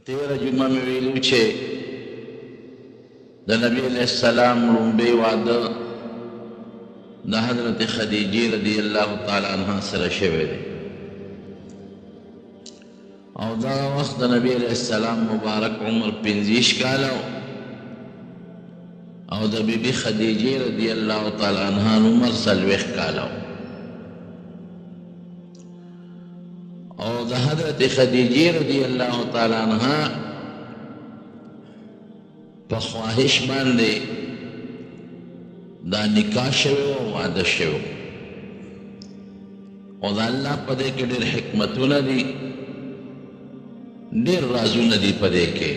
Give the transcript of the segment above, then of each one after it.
تیره جمعه مې ویلو چې د نبی علیه السلام لومبی واده د حضرت خدیجې رضی الله تعالی عنها سره شوی دی او دغه وخت د نبی علیه السلام مبارک عمر 50 کاله او د بیبي خدیجې رضی الله تعالی عنها عمر 40 کاله او د حضرت خدیجې رضی الله تعالی عنها په خواهش باندې دا نکاح شوی او واده شوی او د الله په دې کې ډېر حکمتونه دي ډېر رازونه دي په دې کې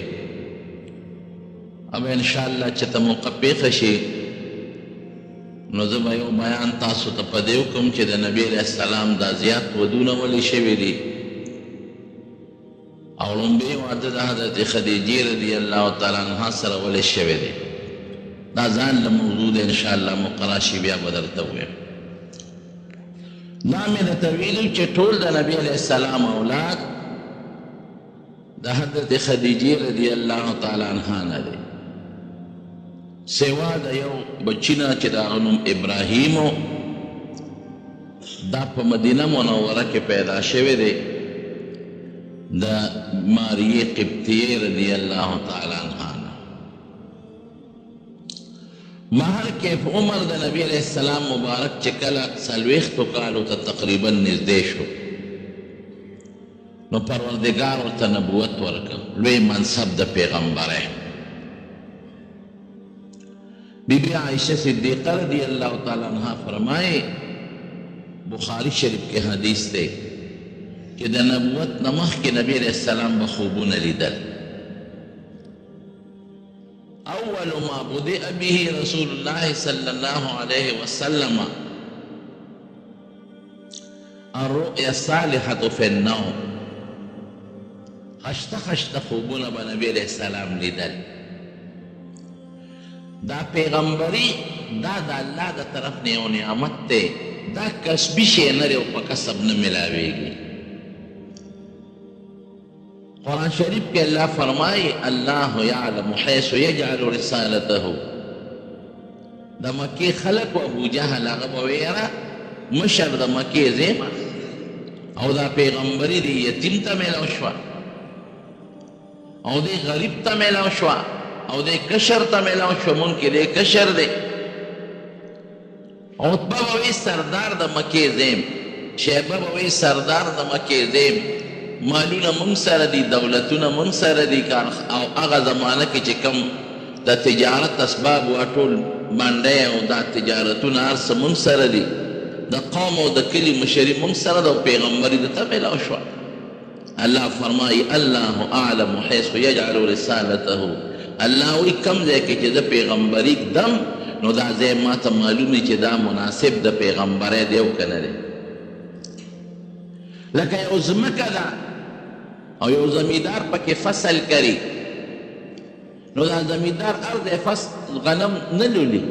اب انشاءالله چې ته موقع پېښه شي نو زه به یو بیان تاسو ته په دې وکړم چې د نبي علیه السلام دا زیات ودونه ولې شوي دي او لومبی واده د حضرت خدیجې رضی الله تعالی عنها سره ولې شوی دی دا ځان له موضوع دی انشاءالله مقرر شي بیا به درته ووایم دا مې درته ویلي چې ټول د نبي علیه السلام اولاد د حضرت خدیجې رضی الله تعالی عنها نه دی سوا د یو بچی نه چې د هغه نوم ابراهیم و دا په مدینه منوره کې پیدا شوی دی د ماریې قبطیې رضی الله تعالی عنها مهر کې په عمر د نبی علیه السلام مبارک چې کله 40 کالو ته تقریبا نږدې شو نو پروردګار ورته نبوت ورکړ لوی منصب د پیغمبره بی بی عائشہ صدیقہ رضی اللہ تعالی عنہ فرمائے بخاری شریف کے حدیث تے کہ دا نبوت نمخ کے نبی علیہ السلام بخوبون لیدل اول ما بدأ به رسول اللہ صلی اللہ علیہ وسلم الرؤیا الصالحة فی النوم خشت خوبون با نبی علیہ السلام لیدل دا پیغمبری دا اللہ دا طرف نے یو نعمت تے دا کسبی شے نرے و پا کسب نملاویگی قرآن شریف کے اللہ فرمائے اللہ یعلم حیث یجعل رسالته دا مکی خلق و ابو جہل اغب ویرا مشر دا مکی زیما او دا پیغمبری دی یتیم تا ملاو شوا او دی غریب تا ملاو شوا او دے کشر تا ملاو شو من کے دے کشر دے عطبہ بوی سردار دا مکی زیم شیبہ بوی سردار دا مکی زیم مالونا من سر دی دولتونا من سر دی او اغا زمانہ کی چکم دا تجارت اسباب واٹول باندے او دا تجارتونا عرص من سر دی دا قوم او دا کلی مشری من سر دا پیغمبری دا تا ملاو شو اللہ فرمائی اللہ اعلم حیث یجعل رسالته اللہ وی کم دے کہ دا پیغمبری دم نو دا زی ما تا معلومی چی دا مناسب دا پیغمبری دیو کنرے لکہ یو زمکہ دا او یو زمیدار پا کے فصل کری نو دا زمیدار ارد فصل غنم نلولی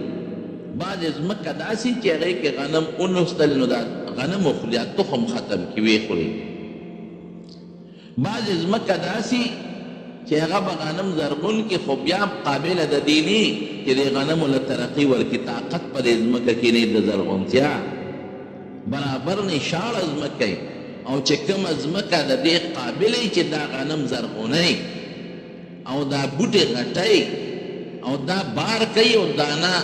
بعد زمکہ دا سی چی اگئی کہ غنم انستل نو دا غنم اخلی تخم ختم کی وی خلی بعد زمکہ دا سی چې هغه به غنم زرغون کې خو بیا قابله د دیني چې د غنمو له ترقي ورکړي طاقت په دې ځمکه کې نه د زرغونتیا برابر نه شاړه ځمکه او چې کومه ځمکه د دې قابله چې دا غنم زرغونی او دا بوټي غټی او دا بار کوي او دانا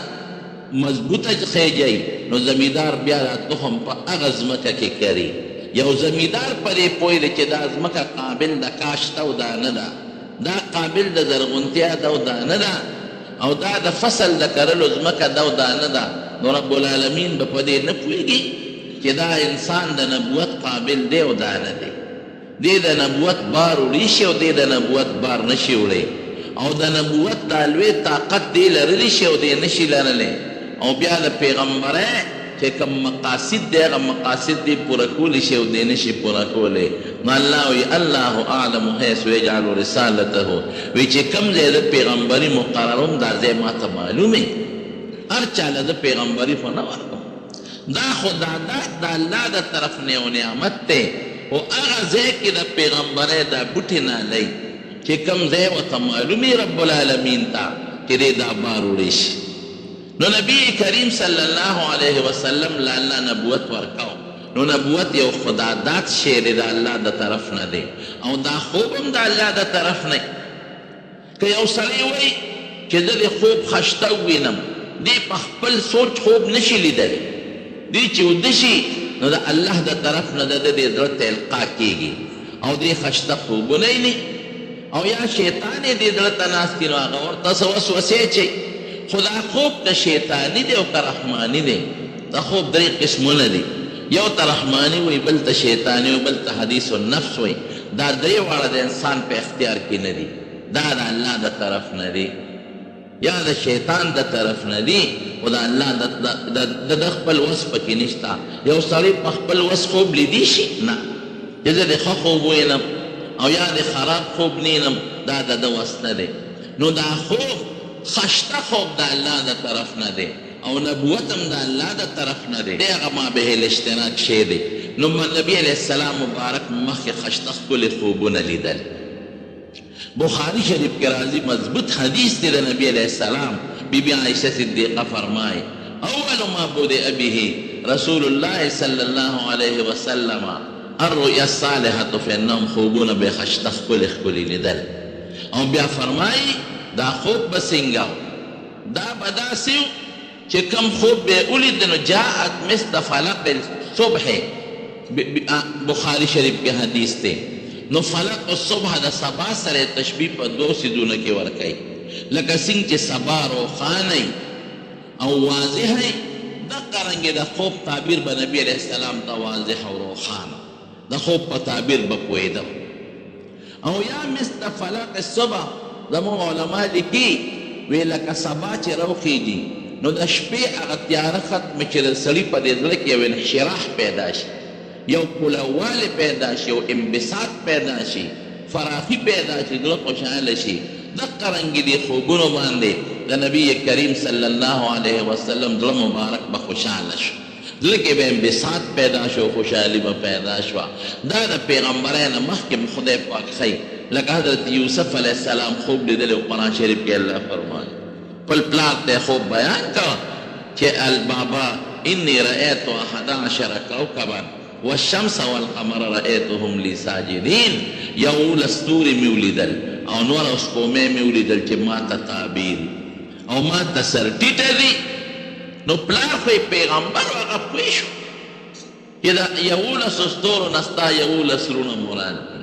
مضبوطه خېجی نو زمیدار بیا د تخم په هغه ځمکه کې کري یو زمیدار پرې پوهېږي چې دا ځمکه قابل د کاشت او دا نه ده دا قابل د زرغونتیا دا او دا نه ده او دا د فصل د کرلو ځمکه دا او دا نه ده نو رب العالمین به په دې نه پوهېږي چې دا انسان د نبوت قابل دی او دا نه دی دی د نبوت بار وړي شي او دی د نبوت بار نشي وړی او د نبوت دا لوی طاقت دی لرلی شي او دی نشي لرلی او بیا د پیغمبره چې کوم مقاصد دی هغه مقاصد دی پوره کولی شي او دی نشي پوره کولی نو الله وی الله اعلم حیث یجعل رسالته وی چې کوم ځای د پیغمبري مقرروم دا ځای ماته معلومې هر چاله د پیغمبري خو نه ورکوم دا خو دا د الله د طرف نه یو نعمت دی او هغه ځای کې د پیغمبرۍ دا بوټي نه لئ چې کوم ځای ورته معلومي رب العالمین ته چې دی دا بار وړی شي. نو نبی کریم صلی الله علیه وسلم له الله نبوت ورکاو. نو نبوت یو خدادات شی دی د الله د طرف نه دی او دا خوب هم د الله د طرف نه. که یو سړی وایي چې زه د خوب خشته ووینم، دی په خپل سوچ خوب نشي لیدلی، دی چې وده شي نو د الله د طرف نه د دې زړه ته القا کېږي او دی خشته خوبونه یې او یا شیطان یې دې زړه ته ناست نو هغه ورته څه وسوسې اچوي. خو دا خوب که شیطاني دی او که رحماني دی، دا خوب درې قسمونه دي، یو ته رحماني وي، بل ته شیطاني وي، بل ته حدیث النفس وي. دا درې واړه د انسان په اختیار کې نه دي، دا د الله د طرف نه دي یا د شیطان د طرف نه دي، خو د الله د خپل وس پکې نشته. یو سړی په خپل وس خوب لیدی شي نه، چې زه د ښه خوب وینم او یا د خراب خوب نینم، دا د ده وس نه دی. نو دا خوب خشته خوب د الله د طرف نه دی او نبوت هم د الله د طرف نه دی، دی هغه ما به الاشتراک شی دی. نو نبی علیه السلام مبارک مخکې خشته ښکلي خوبونه لیدل. بخاری شریف کې راځي مضبوط حدیث دی د نبی علیه السلام. بی بی عائشہ صدیقه فرمایي اول ما بدأ به رسول الله صلی الله علیه وسلم الرؤیا الصالحة فإنهم خوبونه به خشته ښکلي ښکلي لیدل. او بیا فرمایي دا خوب به څنګه دا به داسې و چې کوم خوب به یې ولید نو جاءت مثل فلق الصبح. بخاری شریف کې حدیث دی. نو فلق الصبح د سبا سره تشبیه په دوه څیزونو کې ورکوي، لکه څنګه چې سبا روښانه او واضحه دقه رنګې د خوب تعبیر به نبي علیه السلام ته واضح او روښانه د خوب په تعبیر به پوهېده. او یا مثل فلق الصبح زموږ علما لیکي وی لکه سبا چې روخېږي نو د شپې هغه تیاره ختمه چې د سړي په دې زړه کې یو انشراح پیدا شي، یو کولوالی پیدا شي، یو انبساط پیدا شي، فراخي پیدا شي، زړه خوشحاله شي. دقه رنګې دې خوبونو باندې د نبي کریم صلی الله علیه وسلم زړه مبارک به خوشحاله شو، زړه کې به انبساط پیدا شو، خوشحالي به پیدا شوه. دا د پیغمبرۍ نه مخکې خدای پاک ښیي، لکه حضرت یوسف علیه السلام خوب لیدلی و قرآن شریف کې الله فرمایي خپل پلار ته خوب بیان کوه چې البابا انی رأیت 11 کوکبا والشمس والقمر رأیتهم لی ساجدین. یو ستوري مې ولیدل او نور او سپومې مې ولیدل چې ما ته تعبیر او ما ته سر ټیټه دي. نو پلار خو پیغمبر هغه پوه شو چې د 11 ستورو نه ستا 11 سرونه مراد دي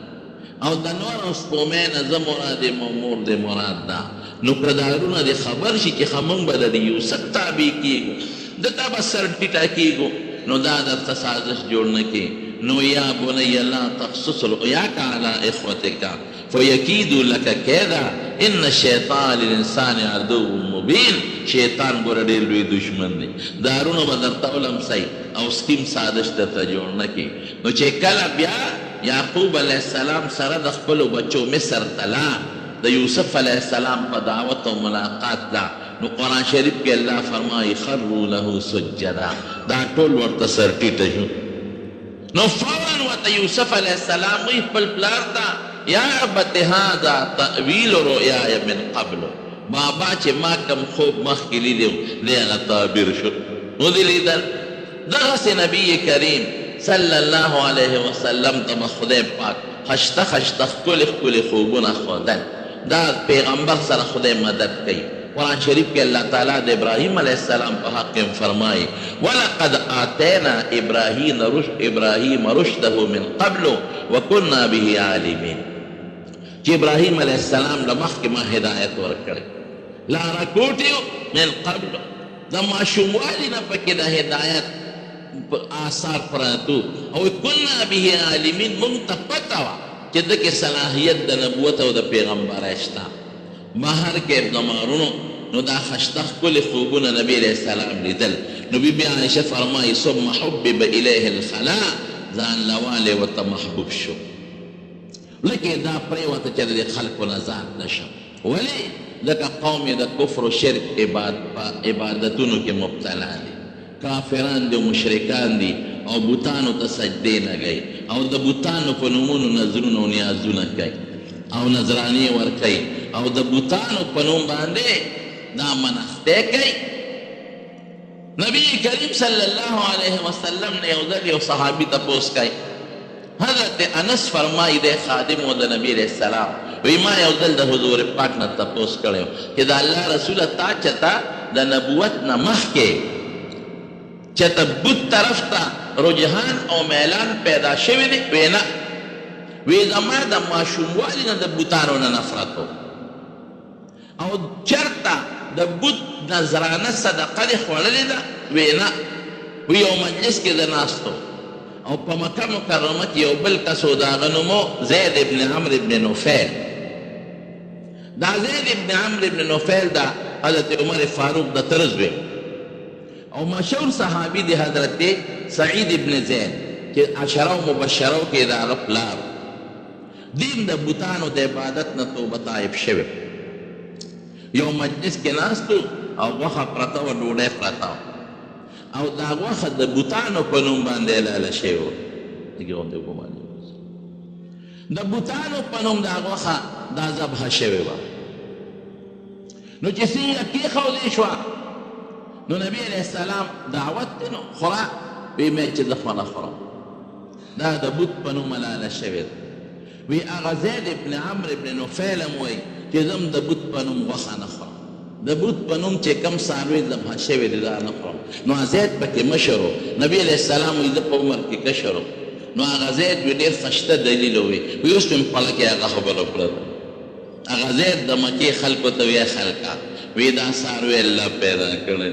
او د نور او سپومې نه زه مراد یم او مور دې مراد ده. نو که دارونه دې خبر شي چې موږ به د یوسف تابع کېږو، د تا به سر ټیټه کېږو، نو دا درته سازش جوړ نه کړي. نو یا بنی لا تقصص رؤیاک علی اخوتک فیکیدوا لک کیدا ان الشیطان للانسان عدو مبین. شیطان ګوره ډېر لوی دشمن دی، دارونه به درته ولمسئ او سکیم سازش درته جوړ نه کړي. نو چې کله بیا یعقوب علیه السلام سره د خپلو بچو مصر ته لاړ، د یوسف علیه السلام په دعوت او ملاقات ده، نو قرآن شریف کې الله فرمایي خروا له سجدا، دا ټول ورته سر ټیټه شو. نو فوراً ورته یوسف علیه السلام وایي خپل پلار ته یا ابت هذا تأویل رؤیای من قبل، بابا چې ما کوم خوب مخکې لیدی و دی هغه تعبیر شو. نو دې لیدل دغسې نبي کریم صلی الله علیه وسلم ته خدای پاک خشته خشته ښکلي ښکلي خوبونه ښودل. دا پیغمبر سره خدای مدد کوي. قرآن شریف کې الله تعالی د ابراهیم علیه السلام په حق کې فرمایي ولقد آتینا ابراهیم رشده من قبل وکنا به عالمین، چې ابراهیم علیه السلام له مخکې ما هدایت ورکړی، لاره کوټې من قبل د ماشوموالي نه پکې د هدایت آثار پراتو او کنا به عالمین. مونږ ته پته وه چې ده کې صلاحیت د نبوت او د پیغمبرۍ شته. بهر کې دمارونو نو دا خشته ښکلي خوبونه نبي علیه السلام لیدل. نو بی بی عایشه فرمایي ثم حبب الیه الخلاء، ځان لوالی ورته محبوب شو، لکه دا پرېوته چې د خلکو نه ځان نشم. ولې؟ ځکه قوم یې د کفر و شرک عبادتونو کې مبتلا دي، کافران دي او مشرکان دي او بوتانو ته سجدې نه کوي او د بوتانو په نومونو نظرونه او نیازونه کوي. او نظرانی ورکوي او د بوتانو په نوم باندې دا منښتې کوي. نبی کریم صلی الله علیه وسلم نه یو ځل یو صحابي تپوس کوي. حضرت انس فرمایي دی خادم و د نبی علیه السلام وی ما یو ځل د حضور پاک نه تپوس کړی چې د الله رسوله تا چېته د نبوت نه مخکې چېته بت طرف ته رجحان او میلان پیدا شوی دی؟ وی نه. وی زما د ماشوموالي نه د بوتانو نه نفرت و او چېرته د بت نظرانه صدقه دې خوړلې ده؟ وی نه. وی یو مجلس کې زه ناست او په مکه مکرمه کې یو بل کس و د هغه نوم زید ابن عمرو ابن نفیل. دا زید ابن عمرو ابن نفیل دا حضرت عمر فاروق د تره زوی او مشهور صحابي دی حضرت سعید ابن زید چې عشره و مبشره کې د هغه پلار. دین د بوتانو د عبادت نه توبه طایب شوی. یو مجلس کې ناستو او غوښه پرته وه، ډوډۍ پرته وه او دا غوښه د بوتانو په نوم باندې حلاله شوې وه. د بوتانو په نوم دا غوښه دا ذبحه شوې وه. نو چې څنګه کېښودې شوه نو نبي علیه السلام دعوت دی نو خوره. وی مې چې زه خو نه خورم، دا د بوت په نوم حلاله شوې ده. وی هغه زید ابن عمرو ابن نفیل هم وایي چې زه هم د بوت په نوم غوښه نه خورم، د بوت په نوم چې کم څاروي ذبحه شوې دي دا نه خورم. نو زید پکې مشر و. نبي علیه السلام وایي زه په عمر کې کشر و. نو هغه زید وی ډېر خشته دلیل وی وی اوس مې په کې هغه خبره کړه. هغه زید د مکې خلکو ته وی خلکه وی دا څاروي الله پیدا کړی،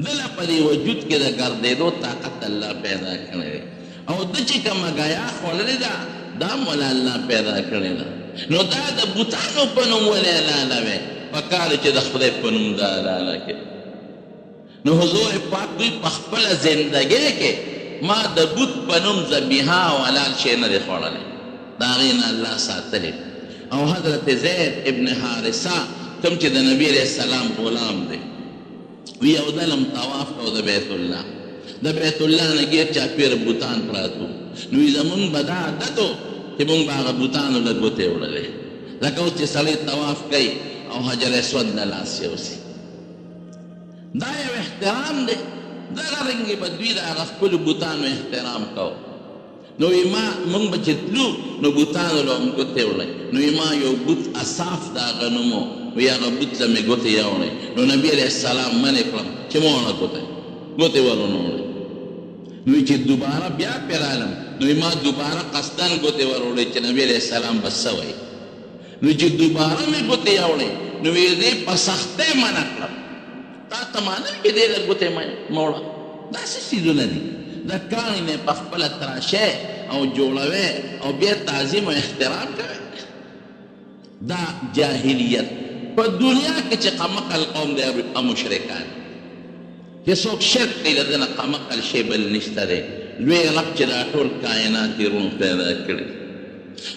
دله په دې وجود کې د ګرځېدو طاقت الله پیدا کړی دی او ده چې کومه ګیا خوړلې ده دا هم ولې الله پیدا کړې ده. نو دا د بوتانو په نوم ولې حلاله وې؟ پکار چې د خدای په نوم دا حلاله کړې. نو حضور پاک دوی په خپله زندګۍ کې ما د بوت په نوم ذبیحه او حلال شی نه دی خوړلی، د هغې نه الله ساتلی. او حضرت زید ابن حارثه کوم چې د نبي علیه السلام غلام دی وی یو ځل هم طواف کو د بیت الله، د بیت الله نه ګیر چاپېره بوتان پراتو. نو وی زمونږ به دا عادت و چې مونږ به هغه بوتانو له ګوتې وړلې، لکه اوس چې سړی طواف کوي او حجر اسود نه لاس یوسي. دا یو احترام دی. دغه رنګې به دوی د هغه خپلو بوتانو احترام کو. نو وی ما مونږ به چې تلو نو بوتانو له هم ګوتې وړئ. نو وی ما یو بوت اصاف د هغه نوم و، وی هغه بوت له مې ګوتې یوړئ. نو نبي علیه السلام منې کړم چې مه وړه ګوتې ورونه وړئ. نو چې دوباره بیا پې رالم نو ما دوباره قصدن ګوتې ور وړئ چې نبي علیه السلام به څه وایي. نو چې دوباره مې ګوتې یوړئ نو وی دې په سختۍ منع کړم. تا ته معلوم چې دې له ګوتې مه وړه. داسې څیزونه دي. د کاڼي نه په خپله تراشی او جوړوی او بیا تعظیم او احترام کوي. دا جاهلیت په دنیا کې چې قمقل قوم دی او مشرکان چې څوک شرک کوي له ده نه قمقل شی بل نشته دی. لوی رب چې دا ټول کائنات یې روڼ پیدا کړي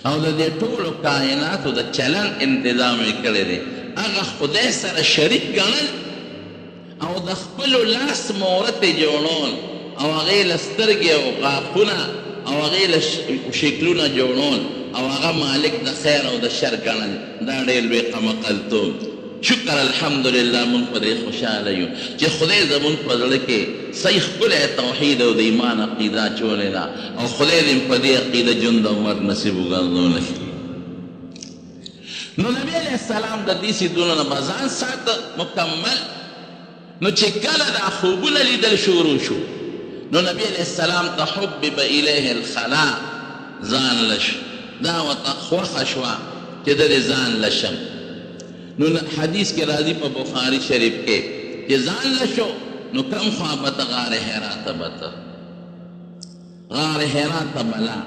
او د دې ټولو کائناتو د چلن انتظام یې کړی دی. هغه خدای سره شریک ګڼل او د خپلو لاس مورت یې جوړول او هغې له سترګې او غاښونه او هغې له شکلونه جوړول او هغه مالک د خیر او د شر ګڼل. دا ډېر لوی قمقلتوب. شکر الحمدلله مونږ په دې خوشحاله یو چې خدای زمونږ په زړه کې صحیح ښکلی توحید او د ایمان عقیده اچولې ده او خدای دې په دې عقیده ژوند او مرګ نصیب وګرځولی. نو نبي علیه السلام د دې څیزونو نه به ځان ساته مکمل. نو چې کله دا خوبونه لیدل شروع شو نو نبی علیه السلام ته حبب الیه الخلا، ځان لش دا ورته خوښه شوه چې د دې ځان لشم. نو حدیث کې راځي په بخاري شریف کې چې ځان لشو نو کم خوا به ته غار حرا ته به ته غار حرا ته بلا.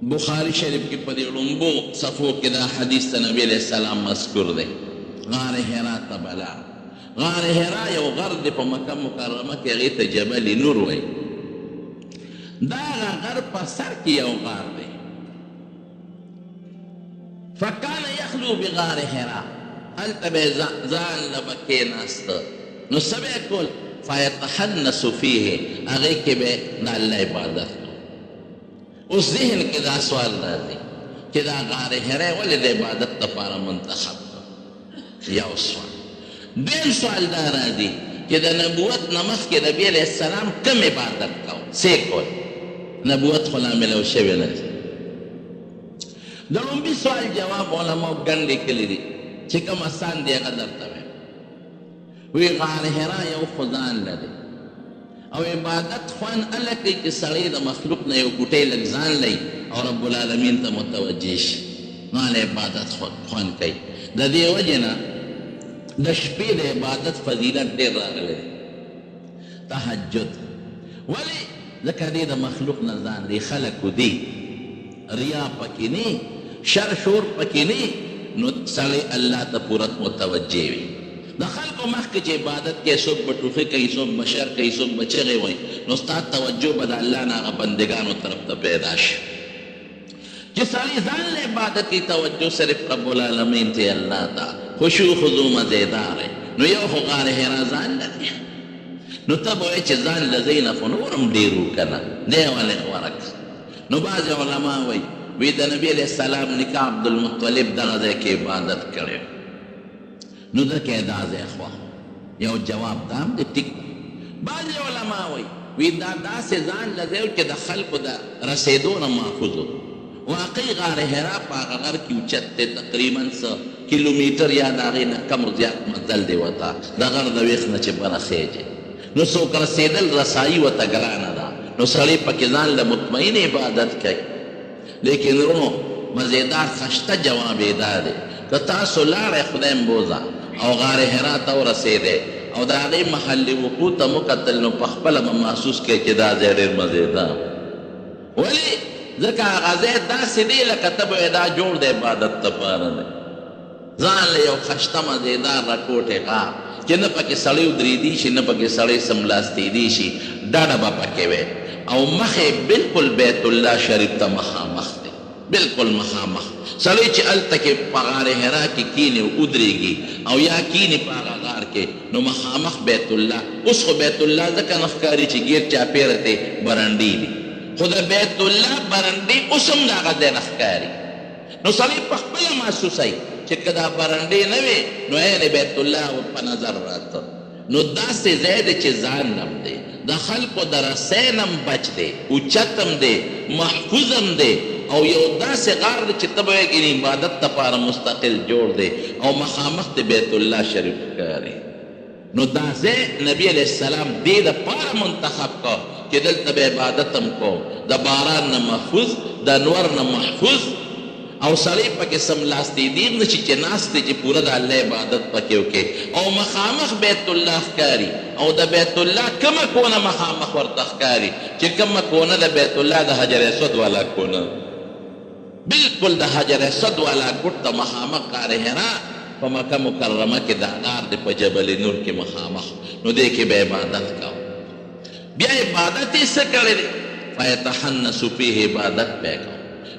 بخاري شریف کې په دې ړومبو صفو کې دا حدیث ته نبی علیه السلام مذکور دی. غار حرا ته بلا. غار حرا یو غر دی په مکه مکرمه کې، هغې ته جبل نور وایي. دا هغه غر په سر کې یو غار دی. فکان یخلو بغار حرا، هلته به ځان له به کېناسته. نو څه به یې کول؟ فیتحنس فیه، هغې کې به د الله عبادت کړو. اوس ذهن کې دا سوال راځي چې دا غار حرا ولې د عبادت لپاره منتخب کړ؟ یو سوال. دویم سوال دا راځي چې د نبوت نه مخکې نبي علیه السلام کوم عبادت کو؟ څه کول؟ نبوت خو لا ملو شوی نه دی. د لومبي سوال جواب علماو ګڼ لیکلي دي چې کوم آسان دی هغه درته وایم. وی غار حرا یو خو ځان لري او عبادت خوان هله کوي چې سړی د مخلوق نه یو ګوټی لږ ځان لري او رب العالمین ته متوجه شي، نو هله عبادت خوان کوي. د دې وجې نه د شپې د عبادت فضیلت ډېر راغلی دی. تهجد ولې؟ ځکه دې د مخلوق نه ځان دی، خلکو دی، ریا پکې نه، شر شور پکې نه، نو سړی الله ته پوره متوجه وي. د خلکو مخکې چې عبادت کې څوک به ټوخي کوي، څوک به شر کوي، څوک به چغې وایي، نو ستا توجه به د الله نه هغه بندګانو طرف ته پیدا شي. چې سړی ځان له عبادت کې توجه صرف رب العالمین ته الله ته خشوع خضوع مزیدار ہے. نو یو خو غار حرا ځان لري، نو ته به وایې چې ځان له ځای نه خو نور هم ډېر و که نه، دی ولې غوره کړه. نو بعضې علما وایي وی د نبي علیه السلام نیکه عبدالمطلب دغه ځای کې عبادت کړی، نو ځکه یې دا ځای خوښ. یو جواب دا هم دی، ټیک. بعضې علما وایي وی دا داسې ځان له ځای چې د خلکو د رسېدو نه محفوظ و. واقعي غار حرا په هغه غر کې اوچت دی، تقریبا څه کیلومیټر یا د هغې نه کم زیات مزل دی ورته د غر د ویښ نه چې بره خیجې. نو څوک رسېدل رسایي ورته ګرانه ده، نو سړی پکې ځان له مطمئن عبادت کوي. لیکن ورونو مزیدار خشته جواب یې دا دی که تاسو لاړئ خدای مبوزه او غار حرا ته ورسېدی او د هغې محل وقوع ته مو کتل، نو پخپله به محسوس کړئ چې دا ځای ډېر مزیدار. ولې؟ ځکه هغه ځای داسې دی لکه ته به دا جوړ د عبادت دپاره دی. ځان له یو خشته مزیدار راکوټې غار چې نه پکې سړی ودرېدي شي، نه پکې سړی سملاستېدي شي، ډډه به پکې وی او مخې بالکل بیت الله شریف ته مخامخ دی، بالکل مخامخ. سړی چې هلته کې په غار حرا کې کینې ودرېږي او یا کینې په هغه غار کې، نو مخامخ بیت الله. اوس خو بیت الله ځکه نه ښکاري چې ګیر چاپېره ته برنډې دي، خو د بیت الله برنډې اوس هم د هغه ځای نه ښکاري. نو سړی پخپله محسوسوي چې که دا برنډې نه وې نو عین بیت الله په نظر راته. نو داسې ځای دی چې ځان نم دی، د خلکو د رسۍ نم بچ دی، اوچت هم دی، محفوظ هم دی، او یو داسې غار دی چې ته به وایې عبادت دپاره مستقل جوړ دی او مخامخ د بیت الله شریف ښکاري. نو دا ځای نبي علیه السلام دې دپاره منتخب کړ چې دلته به عبادت هم کوم، د باران نه محفوظ، د انور نه محفوظ، او سړی پکې سملاستېدي نه شي چې ناست دی چې پوره د الله عبادت پکې وکړي، او مخامخ بیت الله ښکاري، او د بیت الله کومه کونه مخامخ ورته ښکاري چې کومه کونه د بیت الله د حجر اسود والا کونه، بالکل د حجر اسود والا ګوټ ته مخامخ غار حرا په مکه مکرمه کې دا غار دی په جبل نور کې مخامخ. نو دې کې به عبادت کوو. بیا عبادت یې څه کړی دی؟ فیتحنس فیه، عبادت پې کوو.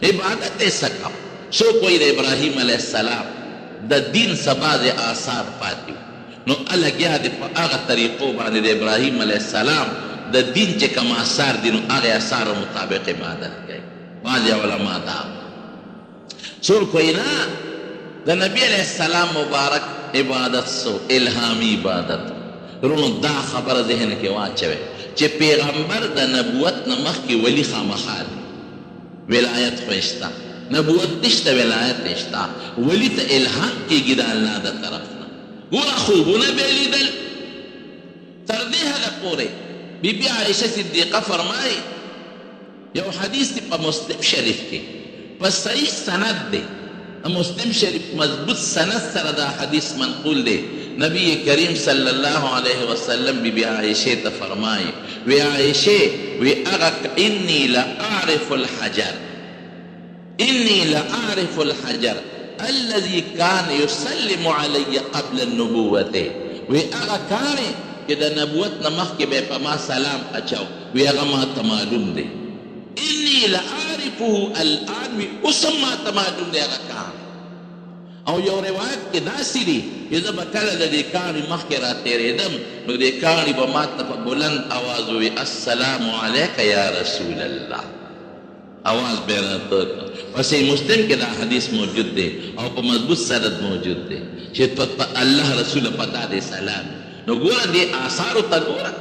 عبادت یې څه کوو؟ څوک وایي د ابراهیم علیه السلام د دین څه بعضې آثار پاتې وو، نو لګیا دی په هغه طریقو باندې د ابراهیم علیه السلام د دین چې کوم آثار دي نو هغې آثارو مطابق عبادت کوي. بعضې علما دا څوک وایي نه، د نبی علیه السلام مبارک عبادت سو الهامي عبادت. رونو دا خبره ذهن کې واچوئ چې پیغمبر د نبوت نه مخکې ولی خامخا دی، ولایت خو شته، نبوت نشته، ولایت نشته، ولی ته الهام کېږي د الله د طرف نه. ګوره خوبونه به یې لیدل. تر دې حده پورې بی بی عایشه صدیقه فرمایي، یو حدیث دی په مسلم شریف کې په صحیح سند دی، مسلم شریف مضبوط سند سره دا حدیث منقول دی. نبی کریم صلی الله علیه وسلم بی بی عایشه ته فرمایي، وی عایشه وی اغا انی لاعرف الحجر، انی لاعرف الحجر الذي كان يسلم علي قبل النبوة. وی اغا کانی چې د نبوت نه مخکې به په ما سلام اچو، وی هغه ما ته معلوم دی. انی لاعرفه الان، وی اوس هم ما ته معلوم دی هغه کان. او یو روایت کې داسې دي چې زه به کله د دې کاڼي مخکې راتېرېدم نو دې کاڼي به ما ته په بلند اواز ووي السلام علیک یا رسول الله، आवाज به راته په صحیح مسلم کې دا حدیث موجود دی او په مضبوط سند موجود دی چې الله رسول پتا دې سلام نو ګوره دې آثارو ته ګوره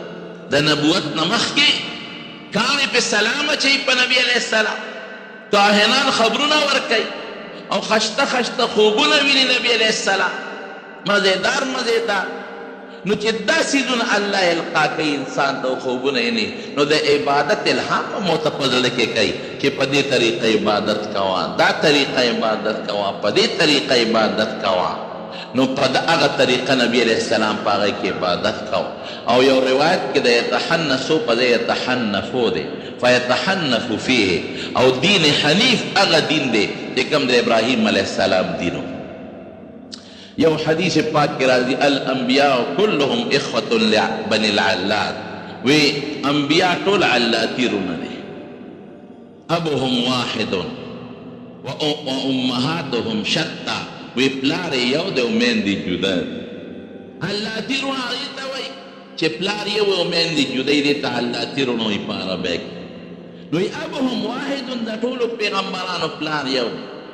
د نبوت نه مخکې کاڼې په سلام اچوي په نبي علیه السلام کاهنان خبرونه ورکوي او خشته خشته خوبونه ویني نبي علیه السلام مزیدار نو چې دا څیزونه الله القا کوي انسان ته خوبونه یې نو د عبادت الهام هم ورته په زړه کې کوي چې په دې طریقه عبادت کوه دا طریقه عبادت کوه په دې طریقه عبادت کوه نو په هغه طریقه نبی علیه السلام په هغې کې عبادت کوه او یو روایت کې د یتحنسو په ځای یتحنفو دی فیتحنف فیه او دین حنیف هغه دین دی چې کوم د ابراهیم علیه السلام دینو یو حدیث پاک کی راضی الانبیاء کلهم اخوة بنی العلات وی انبیاء طول علاتی رونه ابوهم واحد و امهاتهم شتا وی پلار یو د امین دی جدا علاتی رونه آغیتا وی چه پلار یو امین دی جدا دیتا علاتی رونه وی پارا بیک وی ابوهم واحد دا طول پیغمبرانو پلار یو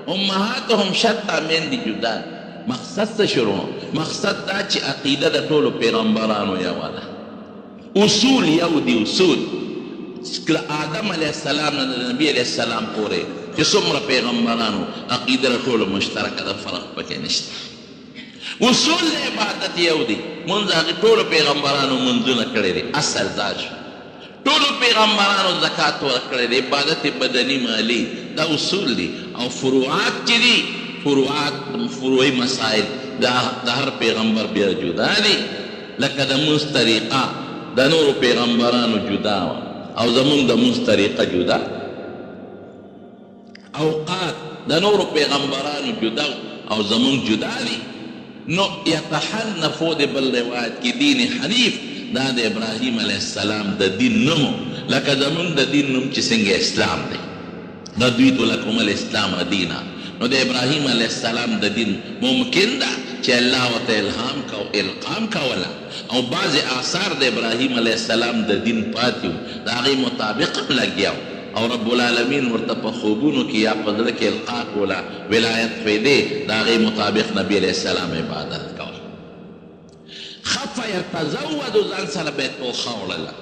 امهاتهم شتا امین دی جدا مقصد څه شروع مقصد دا چې عقیده د ټولو پیغمبرانو یوه ده اصول یو دي اصول آدم علیه السلام نه د نبي علیه السلام پورې چې څومره پیغمبرانو عقیده د ټولو مشترکه ده فرق پکې نشته اصول د عبادت یو دي مونځ هغې ټولو پیغمبرانو منځونه کړي دي اصل دا شو ټولو پیغمبرانو زکات ورکړی دی عبادت بدني مالی دا اصول دي او فروعات چې دي فروعی مسائل دا هر پیغمبر بیا جدا دی لکه د مونځ طریقه د نورو پیغمبرانو جدا او زمونږ د مونځ طریقه جدا اوقات د نورو پیغمبرانو جدا او زمونږ جدا دی نو یتحنفو د بل روایت کې دین حنیف دا د ابراهیم علیه السلام د دین نومو لکه زمونږ د دین نوم چې څنګه اسلام دی دا دوی ته لکم الاسلام دینا نو د ابراهیم علیه السلام د دین ممکن ده چې الله ورته القام کوله او بعضې آثار د ابراهیم علیه السلام د دین پاتې وو د هغې مطابق هم لګیا او رب العالمین ورته په خوبونو کې یا په زړه کې القا کوله ولایت پیدې د هغې مطابق نبي علیه السلام عبادت کوه خف یتزود ځان سره به یې توښه وړله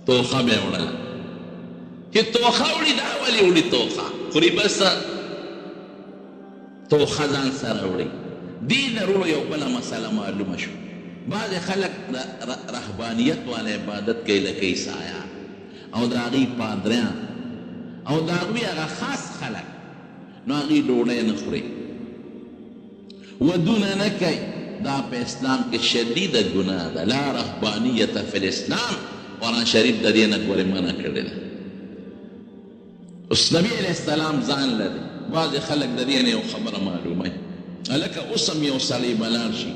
توښه به یې وړله چې توښه وړي دا ولې وړي توښه خوري بس توښه ځان سره وړي دې نه وروړو یو بله مسله معلومه شو بعضې خلک د رهبانیت والا عبادت کوي لکه عیسایان او د هغوی پادریان او د هغوی هغه خاص خلک نو هغوی ډوډۍ نه خوري ودونه نه کوي دا په اسلام کې شدیده ګناه ده لا رهبانیت فی الاسلام قرآن شریف د دې نه ګورې منع کړې ده اوس نبي علیه السلام ځان لري بعضې خلک د دې نه یو خبره معلومه هلکه اوس هم یو سړی به لاړ شي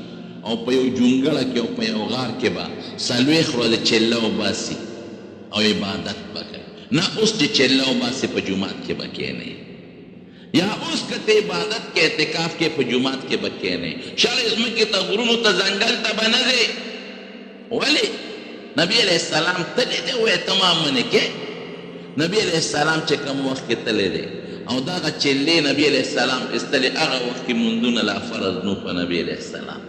او په یو جونګړه کې او په یو غار کې به څلوېښت ورځې چله وباسي او عبادت به کوي نه اوس چې چله وباسي په جومات کې به کښېنئ یا اوس که ته عبادت کې اعتکاف کې په جومات کې به کښېنئ شاړې ځمکې ته غرونو ته ځنګل ته به نه ځې ولې نبي علیه السلام تللی دی وایي ته ما منې کې نبی علیه السلام چې کوم وخت کې تللی دی او دغه چلې نبی علیه السلام ایستلې هغه وخت کې مونځونه لا فرض نو په نبی علیه السلام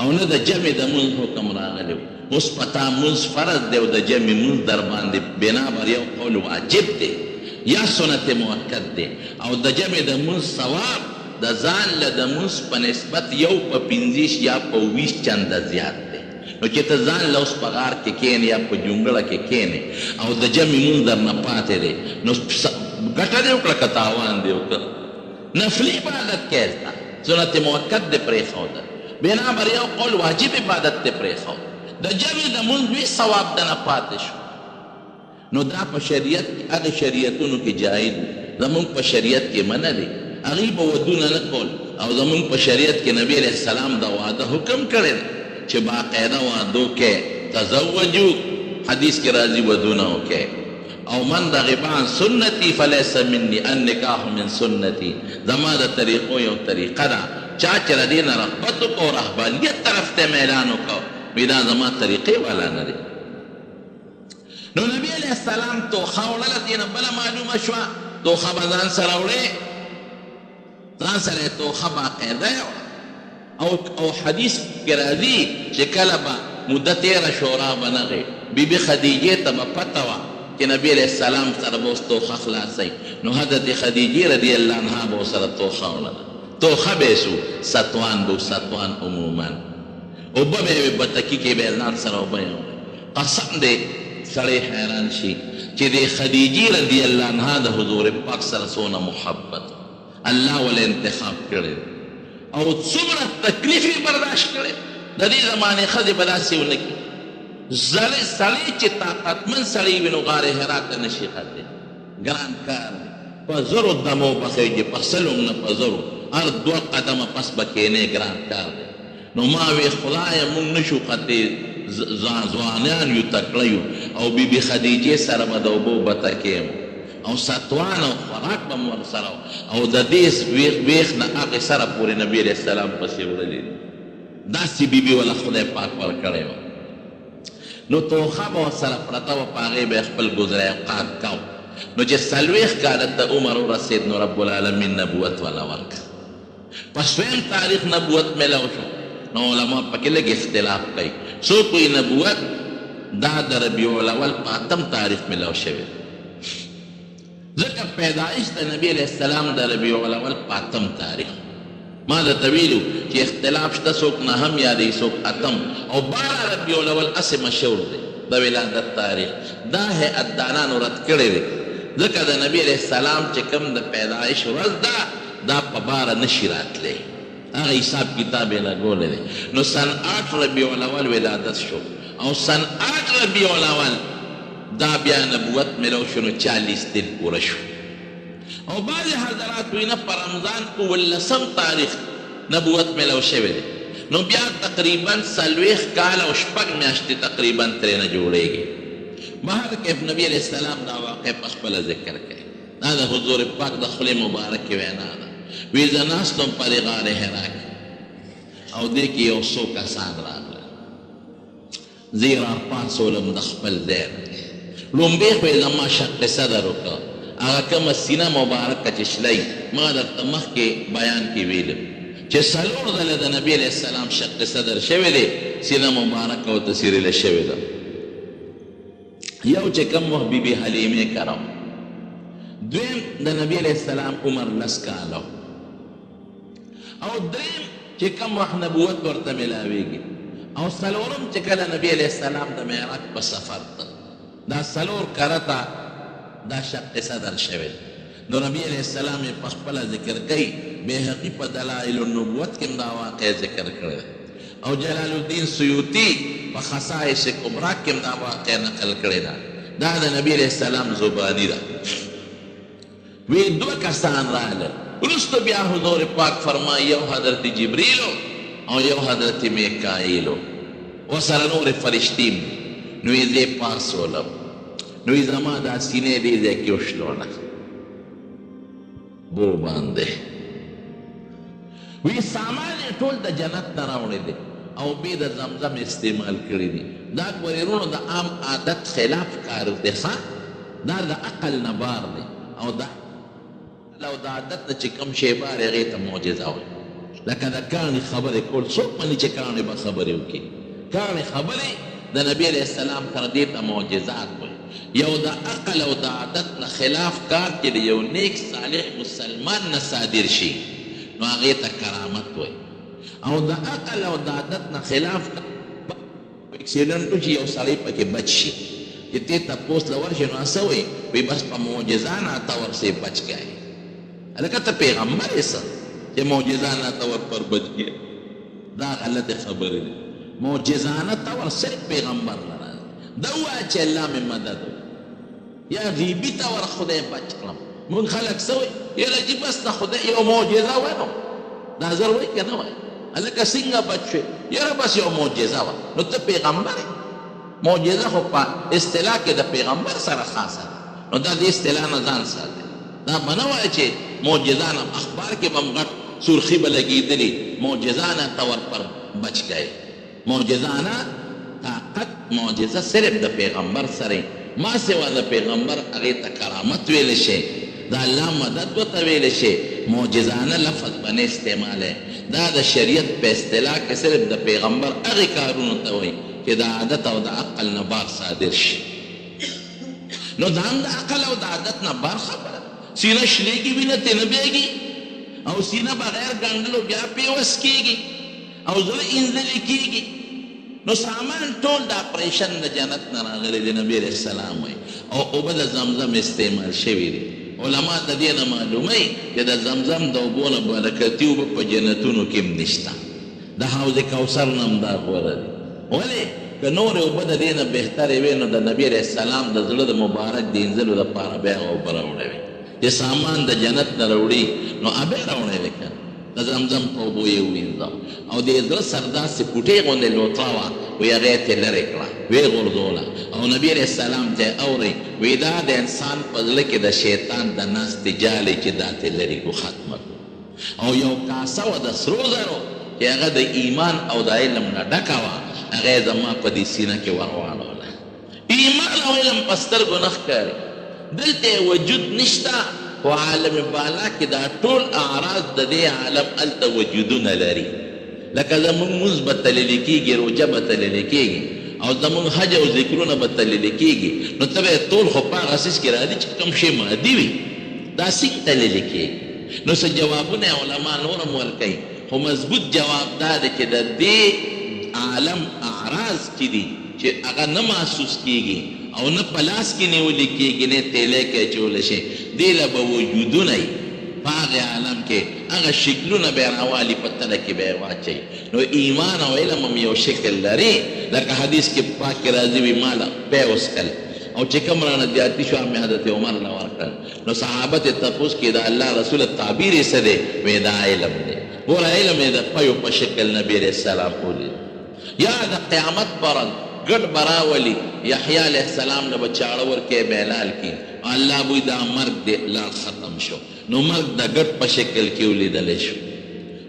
او نه د جمع د مونځ حکم راغلی و اوس په تا مونځ فرض دی او د جمع مونځ در باندې بنابر یو قول واجب دی یا سنت مؤکد دی او د جمع د مونځ ثواب د ځان له د مونځ په نسبت یو په 15 یا په 20 چنده زیات دی نو چې ته ځان له اوس په غار کې کښېنې یا په جونګړه کې کښېنې او د جمع مونځ درنه پاتې دی نو ګټه دې وکړه که تاوان دې وکړه نفلي عبادت کېږده سنت مؤکد دې پرېښوده بنابر یو قول واجب عبادت دې پرېښود د جمع د مونځ لوی ثواب دنه پاتې شو نو دا په شریعت هغې شریعتونو کې جایز زمونږ په شریعت کې منع دی هغوی به ودونه نه کول او زمونږ په شریعت کې نبي علیه السلام د واده حکم کړی دی چې باقاعده وادو کې تزوجو حدیث کې راځي ودونه وکړئ او من رغب عن سنتي فليس مني النکاح من سنتي زما د طریقو یو طریقه ده چا چې د دې نه رغبت وکړو رهبانیت طرف ته میلان وکړو وایي دا زما طریقې والا نه دی نو نبی علیہ السلام توخه وړله دې نه بله معلومه شوه توخه به ځان سره وړې ځان سره یې توخه باقاعده یې او حدیث کې راځي چې کله به موده تېره شو را به نغې بیبي خدیجې ته به پته وه چې نبی علیہ السلام سره به اوس توخه خلاصوي نو حضرت خدیجې رضی الله عنها به ورسره توخه وړله توخه به یې سو ستوان به ستوان عموما اوبه به یې بتکي کې به یې ځان سره اوبه یې قسم دی سړی حیران شي چې د خدیجې رضی الله عنها د حضور پاک سره څونه محبت الله ولې انتخاب کړی او څومره تکلیف یې برداشت کړی د دې زمانې ښځې به داسې ونه کړي سړی چې طاقتمن سړی وي نو غار حرا ته نشي ختلی ګران کار دی په زرو دمو به خیږي په سلو هم نه په زرو هر دوه قدمه پس به کښېنې ګران کار دی نو ما وی خدایه موږ نشو ختلی ځوانان یو تکړه یو او بیبي خدیجې سره به د اوبو بتکې او ستوان او خوراک به مو ورسره او د دې ویښ نه هغې سره پورې نبي علیه السلام پسې وړلي داسې بیبي وله خدای پاک ورکړی وه نو توخه به ورسره پرته وه په هغې به یې خپل ګزری اوقات کو نو چې 40 کاله ته عمر ورسېد نو رب العالمین نبوت وله ورکړه په دویم تاریخ نبوت میلاو شو نو علما پکې لږ اختلاف کوي څوک وایي نبوت دا د ربیع الاول په 8 تاریخ میلاو شوی ځکه پیدایش د نبی علیه السلام د ربیع الاول په 8 تاریخ ما درته ویلو چې اختلاف شته څوک 9 یادوي څوک 8 او 12 ربیع الاول هسې مشهور دی د ولادت تاریخ دا هیئت دانانو رد کړی دی ځکه د نبی علیه السلام چې کوم د پیدایش ورځ ده دا په 12 نشي راتلی هغه حساب کتاب یې لګولی دی نو سن 8 ربیع الاول ولادت شو او سن 8 ربیع الاول دا بیا نبوت میلو شو نو 40 دن پوره شو او بعضې حضرات وایي نه په رمضان په 18 تاریخ نبوت میلو شوی دی نو بیا تقریبا 40 کال او 6 میاشتې تقریبا ترېنه جوړیږي بهر کیف نبی علیه السلام دا واقع په خپله ذکر کوي دا د حضور پاک د خولې مبارکې وینا ده وی زه ناستم پر غار حرا کې او دې کې یو څو کسان راغله زه یې راپاڅولم د خپل ځای نه لومبې خو یې زما شق صدر وکړه هغه کومه سینه مبارکه چې شلی ما درته مخکې بیان کې ویلم چې 4 ځله د نبي علیه السلام شق صدر شوی دی سینه مبارکه ورته سیرله شوې ده یو چې کوم وخت بیبي حلیمې کرم دویم د نبی علیه السلام عمر 10 کاله او دریم چې کوم وخت نبوت ورته میلاویږي او څلورم چې کله نبی علیه السلام د معراج په سفر ته دا 4 کرته دا شق صدر شوی نو نبی علیه السلام یې په خپله ذکر کوي بیهقي په دلائل النبوت کې هم دا واقع ذکر کړی او جلال الدین سیوطي په خصائص کبرا کې هم دا واقع نقل کړی ده دا د نبی علیه السلام زباني ده وی 2 کسان راغلل وروسته بیا حضور پاک فرمایي یو حضرت جبریلو او یو حضرت میکائیلو ورسره نورې فرشتې نو یې دې پاڅولم نو یې زما دا سینې دې ځای کې وشلونه بو باندې وی سامان یې ټول د جنت نه راوړی دی او بې د زمزم استعمال کړي دي دا ګورېرونو د عام عادت خلاف کار دی ښه دا د عقل نه بار دی او دا لو د عادت نه چې کوم شی بار هغې ته معجزه وایي لکه د کاڼي خبرې کول څوک مني چې کاڼي به خبرې وکړي کاڼي خبرې د نبي علیه السلام سره دې ته معجزات وایي یو د عقل او د عادت نه خلاف کار چې د یو نیک صالح مسلمان نه صادر شي نو هغې ته کرامت وایي او د عقل او د عادت نه خلاف اکسیډنټ وشي یو سړی پکې بچ شي چې دې تپوس له ورشي نو څه وایي وایي بس په معجزانه طور سے بچ گئے هلکه ته پیغمبر یې څه چې معجزانه طور پر بچ گئے دا غلط خبرې دی معجزانه طور صرف پیغمبر لره دا ووایه چې الله مې مدد یا غیبي طور خدای بچ کړم مونږ خلک څه وایي یاره چې بس د خدای یو معجزه وه نو دا زر وایي که نه وایي هلکه څنګه بچ شوې یاره بس یو معجزه وه نو ته پیغمبر یې معجزه خو په اصطلاح کې د پیغمبر سره خاصه ده نو دا د اصطلاح نه ځان ساتي دا به نه وایه چې معجزانه اخبار کې به هم غټ سرخي به لګېدلي معجزانه طور پر بچ گئے معجزانه طاقت معجزه صرف د پیغمبر سره ما سوا د پیغمبر هغې ته کرامت ویلی شي، د الله مدد ورته ویلی شي، معجزانه لفظ به نه استعمالی. دا د شریعت په اصطلاح کې صرف د پیغمبر هغې کارونو ته وایي چې د عادت او د عقل نه بار صادر شي. نو دا هم د عقل او د عادت نه بار خبره. سینه شلېږي، وینه ترې نه بهېږي، او سینه بغیر ګنډلو بیا پیوس کېږي، او زړه انځلې کېږي. نو سامان ټول د اپریشن د جنت نه راغلی دی. نبي علیه السلام وایي او اوبه د زمزم استعمال شوي دي. علما د دې نه معلوموي چې د زمزم د اوبو نه برکتي اوبه په جنتونو کې هم نشته. د حوض کوثر نه هم دا غوره دي. ولې که نورې اوبه د دې نه بهترې وې نو د نبي علیه السلام د زړه د مبارک د انځلو دپاره بیا اوبه راوړی وې چې سامان د جنت نه راوړي نو بیا راوړی وې که د زمزم په اوبو یې ووینځه او د زړه سر داسې کوټې غوندې لوټه وه وی هغې یې ترې لرې کړه، ویې غورځوله او نبي علیه السلام ته یې اورئ وی دا د انسان په زړه کې د شیطان د ناستې جالې چې دا ترې لرې کړو، ختمه کړو. او یو کاسه وه د سرو زرو چې هغه د ایمان او د علم نه ډکه وه، هغه یې زما په دې سینه کې ورواړوله. ایمان او علم په سترګو نه ښکاري، دلته یې وجود نشته، خو عالم بالا کې دا ټول اعراض د دې عالم هلته وجودونه لري. لکه زمونږ مونځ به تللی کېږي، روژه به تللی کېږي، او زمونږ حج او ذکرونه به تللی کېږي، نو ته به یې ټول خو په هغه څیز کې راځي چې کوم شی مادي وي، دا څنګه تللی کېږي. نو څه جوابونه علما نور هم ورکوي، خو مضبوط جواب دا دی چې د دې عالم اعراض چې دي چې هغه نه محسوس کېږي او نه په لاس کې نیولې کېږي، نه تیلی کې اچولی شي، دې له به وجودونه وي په هغې عالم کې، هغه شکلونه به یې راوالي، په تله کې به یې واچوي. نو ایمان او علم هم یو شکل لري. لکه حدیث کې پاک کې راځي وي ما له پی وڅښل او چې کوم رانه زیاتي شو مې حضرت عمر له ورکړل. نو صحابه ته تپوس کې د الله رسول تعبیر یې څه دی؟ وایي دا علم دی. ګوره علم یې د پیو په شکل نبي علیه السلام ولید. یا د قیامت پر ورځ ګډ به راولي، یحیی علیه السلام نه به چاړه ورکوي، به حلال کړي، الله بوی دا مرګ دی لاړ ختم شو. نو مرګ د ګډ په شکل کې ولیدلی شو.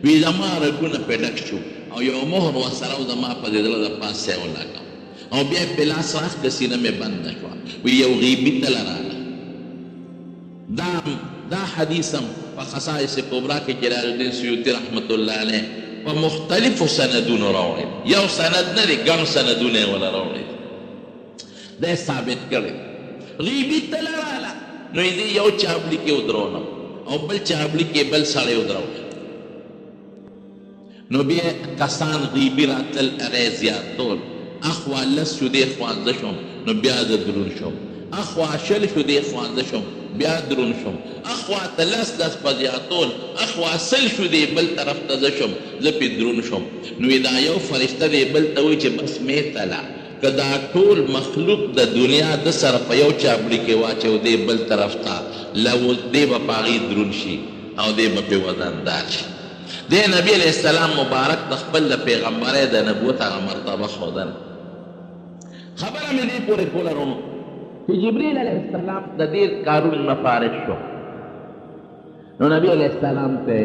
وی زما رګونه پې ډک شو او یو مهر ورسره و زما په دې زړه د پاسه یې ولګم او بیا یې په لاس راخکړه، سینه مې بنده شوه. وی یو غیبي تله راغله. دا حدیث هم په خصائص کبرا کې جلال الدین سیوطي رحمت الله علیه په مختلفو سندونو راوړی، یو سند نه دی، ګڼ سندونه یې وله راوړی، دا یې ثابت کړی. غیبي تله راغله، نو یې یو چابلي کې ودرولم او بل چابلي کې بل سړی ودرول. نو بیا کسان غیبي راتل، هغه یې زیاتول، اخوا لس شو دې خوا زه شوم، نو بیا زه درون شوم، اخوا شل شو دې خوا زه شوم، بیا درون شوم، اخوا ته لس په زیاتول، اخوا سل شو دې بل طرف ته زه شوم، زه پې درون شوم. نو دا یو فرشته دې بل ته وایي چې بس مې تله که دا ټول مخلوق د دنیا د سره په یو چابلي کې واچو، دې بل طرف ته دې به په هغې دروند شي او دې به پې وزندار شي. دې نبي علیه السلام مبارک د خپل د پیغمبرۍ د نبوت هغه مرتبه ښودل. خبره مې دې پورې کوله رونو چې جبریل علیه السلام د دې کارونو نه فارغ شو. نو نبي علیه السلام ته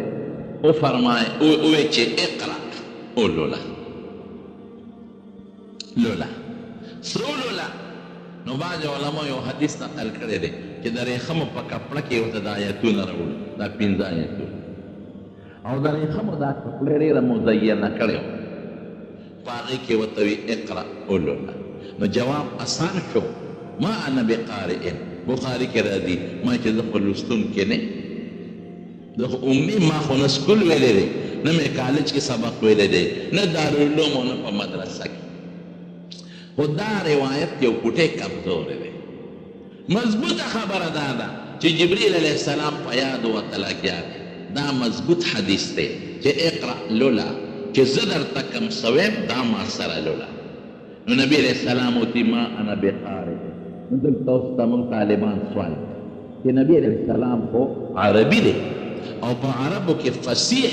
وفرمایه وویل چې اقرأ ولوله لوله سرو لوله. نو بعض علما یو حدیث نقل کړی دی چې د ریخمو په کپړه کې ورته د آیتونه راوړي، دا 15 آیتونه، او د ریخمو دا کپړه ډېره مزینه کړې وه، په هغې کې ورته وي اقرأ ولوله. نو جواب اسان شو، ما انا بقارئ. بخاري کې راځي ما چې زه خو لوستونکی نه، زه خو امي، ما خو نه سکول ویلی دی، نه مې کالج کې سبق ویلی دی، نه دارالعلوم او نه په مدرسه کې. خو دا روایت یو کوټې کمزوری دی. مضبوطه خبره دا ده چې جبریل علیه السلام په یاد ورته لګیا دی. دا مضبوط حدیث دی چې اقرأ لوله، چې زه درته کوم څه ویم دا ما سره لوله. نو نبي علیه السلام وتي ما انا بقارئ. نو دلته اوس ته موږ طالبان سوال چې نبي علیه السلام خو عربي دی او په عربو کې فصیح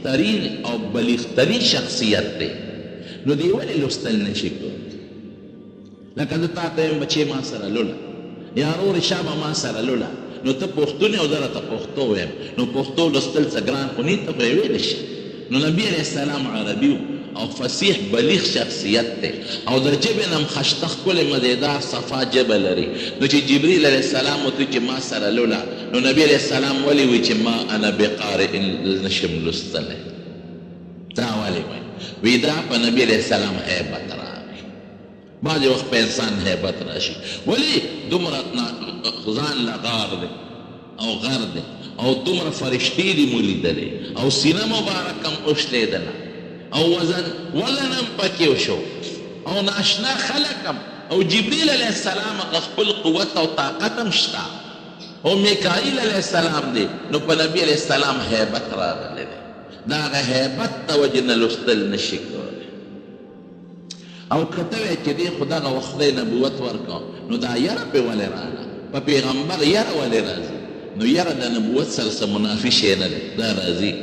ترین او بلیغ ترین شخصیت دی، نو دی ولې لوستل نشي کولی؟ لکه زه تا ته یم بچې ما سره لوله، یا رورې شابه ما سره لوله، نو ته پښتون یې او زه راته پښتو ویم، نو پښتو لوستل څه ګران خو نه ته به یې ویلی شي. نو نبي علیه السلام عربي و او فصیح بلیغ شخصیت دی او د ژبې نه هم خشته ښکلې مزیدار صفا ژبه لري نو چې جبریل علیه السلام ورته چې ما سره لوله نو نبي علیه السلام ولې وایي چې ما انا بقارئ نشم لوستلی دا ولې وایي وی دا په نبي علیه السلام هیبت راغی بعضې وخت په انسان هیبت راشي ولې دومره ځان له غار دی او غر دی او دومره فرشتې دي مو لیدلې او سینه مبارک هم اوښلېدله او وزن هم پکې وشو او ناشنا خلک هم او جبریل علیه السلام خپل قوت او طاقت هم شته او میکائیل علیه السلام دی نو په نبي علیه السلام هیبت راغلی دی د هغه هیبت د وجې نه لوستل نشي کولی او که ته وایې چې دی خو دغه وخت دی نبوت ورکړو نو دا یره پې ولې راغله په پیغمبر یره ولې راځي نو یره د نبوت سره څه منافي شی نه دی دا راځي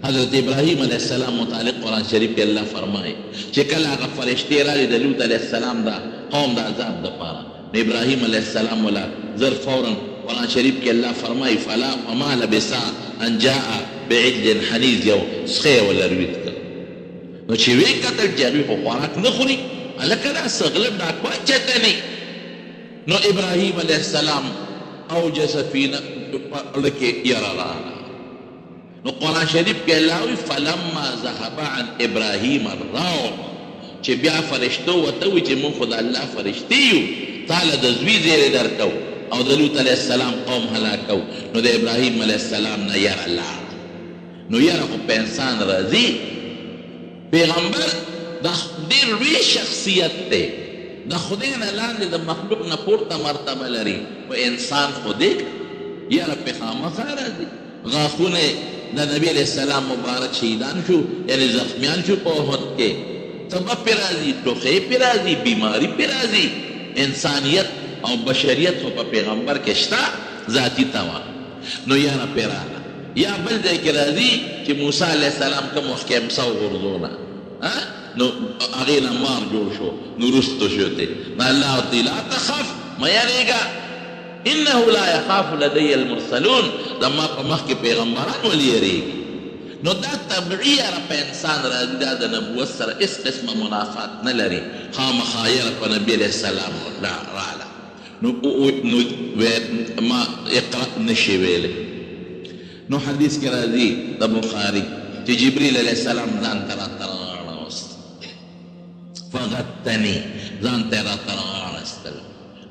حضرت ابراهیم علیه السلام متعلق قرآن شریف کې الله فرمایي چې کله هغه فرشتې راغلې د لوط علیه السلام دا قوم د عذاب دپاره نو ابراهیم علیه السلام ولا زر فورا قرآن شریف کې الله فرمایي فلا وما لبثا ان جاء بعجل حنیذ یو سخی ولا روید کړ نو چې ویې کتل چې هغوی خو خوراک نه خوري هلکه دا سغلب ډاکوان چېرته نه نو ابراهیم علیه السلام اوجس فی زړه کې یره راغله نو قرآن شریف کې الله وی فلما ذهب عن ابراهیم الروع چې بیا فرشتو ورته وایي چې موږ خو د الله فرشتې یو تاله د زوی زیری درکو او د لوط علیه السلام قوم هلاکو نو د ابراهیم علیه السلام نه یره لاړه نو یره خو په انسان راځي پیغمبر دا ډېر لوی شخصیت دی د خدای نه لاندې د مخلوق نه پورته مرتبه لري و انسان خو دی یره پې خامخا راځي غاښونه د نبی علیه السلام مبارک شهیدان شو یعنی زخمیان شو په احد کې تبه پې راځي ټوخی پې راځي بیماري پې راځي انسانیت او بشریت خو په پیغمبر کې شته ذاتي توا نو یاره پې راغله یا بل ځای کې راځي چې موسی علیه السلام کوم وخت کې امسا وغورځونه نو هغې نه مار جوړ شو نو رستو شو ته نو الله ورته لا تخف مه یارېږه انه لا يخاف لدي المرسلون زما په مخ کې پیغمبران ولې یریږي نو دا طبعي یاره په انسان راځي دا د نبوت سره هېڅ قسمه منافات نه لري خامخا یره په نبي علیه السلام راغله نو ما اقرأ نشي ویلی نو حدیث کې راځي د بخاري چې جبریل علیه السلام ځان ته راته راغوست فغتني ځان ته یې راته راغوستل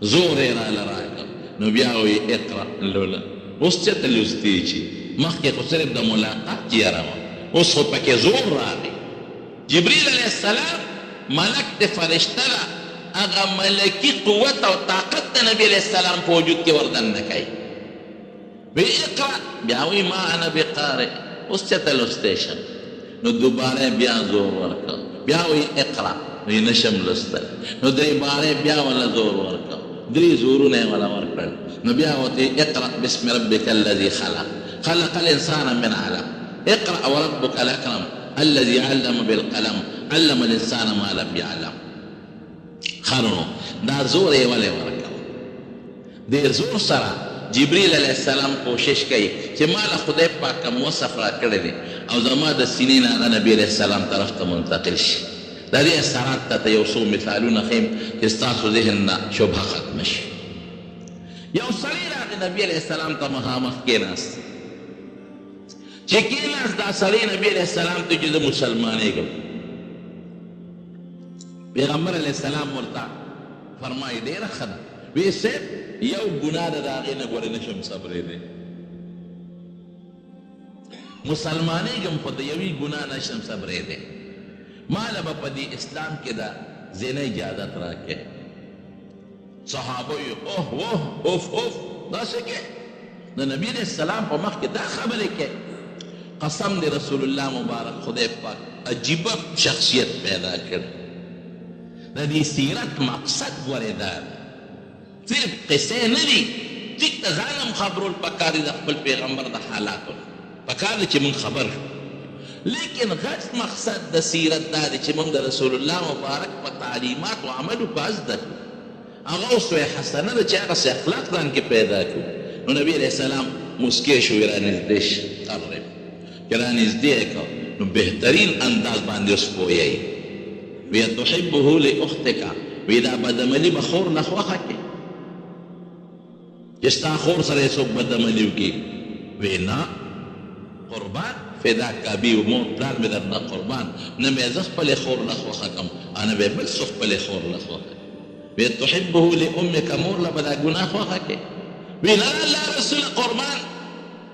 زور یې راله راکړ نو بیا وی اقرأ لوله اوس چېرته لوستې چې مخکې خو صرف د ملاقات یاره وه اوس خو پکې زور راغی جبریل علیه السلام ملک د فرشته ده هغه ملکي قوت او طاقت د نبي علیه السلام په وجود کې وردننه کوي وی اقرأ بیا وی ما انا بقارئ اوس چېرته لوستی شم نو دوباره بیا زور ورکړ بیا وی اقرأ وی نشم لوستلی نو درې باره بیا ولا زور ورکړ درې زورونه یې ولا ورکړل نو بیا ورته اقرأ باسم ربک الذي خلق خلق الانسان من علق اقرأ وربك الاكرم الذي علم بالقلم علم الانسان ما لم يعلم خرنو دا زور یې ولې ورکړ ډېر زور سره جبریل علیه السلام کوشش کوي چې ما له خدای پاک کوم وصف راکړی دی او زما د سینې نه هغه نبي علیه السلام طرف ته منتقل شي د دې اثرات ته یو څو مثالونه ښیم چې ستاسو ذهن نه شبهه ختمه شي یو سړی راغی نبي علیه السلام ته مخامخ کېناست چې کېناست دا سړی نبي علیه السلام ته چې زه مسلمانېږم پیغمبر علیه السلام ورته فرمایي ډېره ښه ده وی صاحب یو ګناه ده د هغې نه ګورې نشم صبرېدی مسلمانېږم خو د یوې ګناه نشم صبرېدی ماله به په دې اسلام کې د زنا اجازت راکړې صحابه یې اوه اوه اوف اوف داسې کې د نبي علیه السلام په مخ کې دا خبرې کې قسم د رسول الله مبارک خدای پاک عجیبه شخصیت پیدا کړ د دې سیرت مقصد ګورې دا صرف قصې نه دي ټیک ته ځان هم خبرول پکار دي د خپل پیغمبر د حالاتو پکار دی چې موږ خبر لیکن غټ مقصد د سیرت دا دی چې موږ د رسول الله مبارک په تعلیمات او عملو په زده کړو هغه اسوه حسنه ده چې هغه اخلاق ځان کې پیدا کړو نو نبي علیه السلام مسکی شو رانږدې شو قرب چې رانږدې کړ نو بهترین انداز باندې اوس پوهیږي. وی تحبه لاختک، وی دا بدعملي به خور نه خوښه کې چې ستا خور سره څوک بدعملي وکړي. وی نه قربان فدا کابي و مور پلار مې درنه قربان، نه مې زه خپلې خور نه خوښه کړم او نه به بل څوک خپلې خور نه خوښه کړي. وی تحبه لامک، مور له به دا ګناه خوښه کې. وی نه الله رسول قربان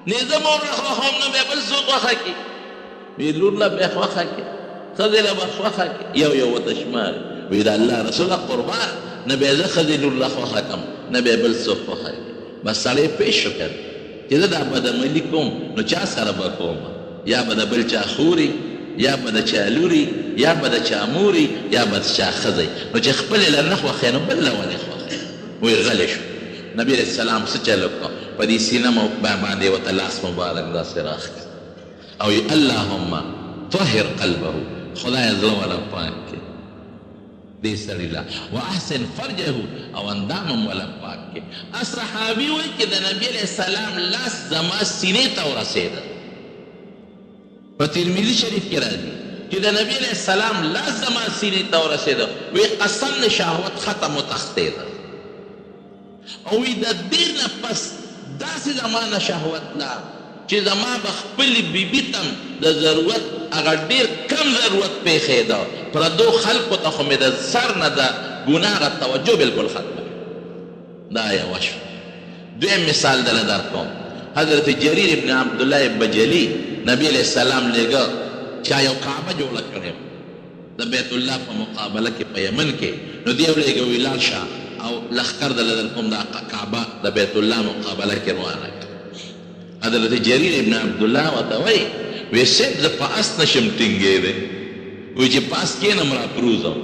نه زه مور نه خوښوم نه به بل څوک خوښه کړي. وی لور له به خوښه کې، ښځې له به خوښه کې، یو یو ورته شماري. وی د الله رسول قربان نه به زه ښځې لور له خوښه کړم نه به بل څوک خوښه کړي. بس سړی پېښ شو که چې زه دا بدعملي کوم نو چا سره به کوم؟ یا به د بل چا خوري، یا به د چا لوري، یا به د چا موري، یا به د چا ښځی. نو چې خپلې له نه خوښې نو بل له ولې خوښې؟ وی غلی شو. نبي علیه السلام څه چل وکړو؟ په دې سینه باندې ورته لاس مبارک داسې راښکړ او وی اللهم طهر قلبه، خدای زړه والا پاک کړي دې سړي له، واحسن فرجه او اندام هم والا پاک کړي. صحابي وایي چې د نبي علیه السلام لاس زما سینې ته ورسېده. په ترمذي شریف کې راځي چې د نبي علیه السلام لاس زما سینې ته ورسېده. وی قسم د شهوت ختم وتښتېده او وی د دې نه پس داسې زما نه شهوت لا چې زما به خپلې بیبي ته د ضرورت هغه ډېر کم ضرورت پېښېده، پردو خلکو ته خو مې د سر نه د ګناه توجه بلکل ختمه. دا یوه شوه. دویم مثال دله درکوم. حضرت جریر ابن عبدالله بجلی نبی علیہ السلام لېږه چا یو کعبه جوړه کړې د بیت الله په مقابله کې په یمن کې، نو دی یو لېږه وی لاړ شه او لښکر دله درکوم دا کعبه د بیت الله مقابله کې روانه کړه. حضرت جریر ابن عبدالله ورته وایي وی صاحب زه په اس نشم ټینګېدی، وی چې په اس کښېنم راپروزم.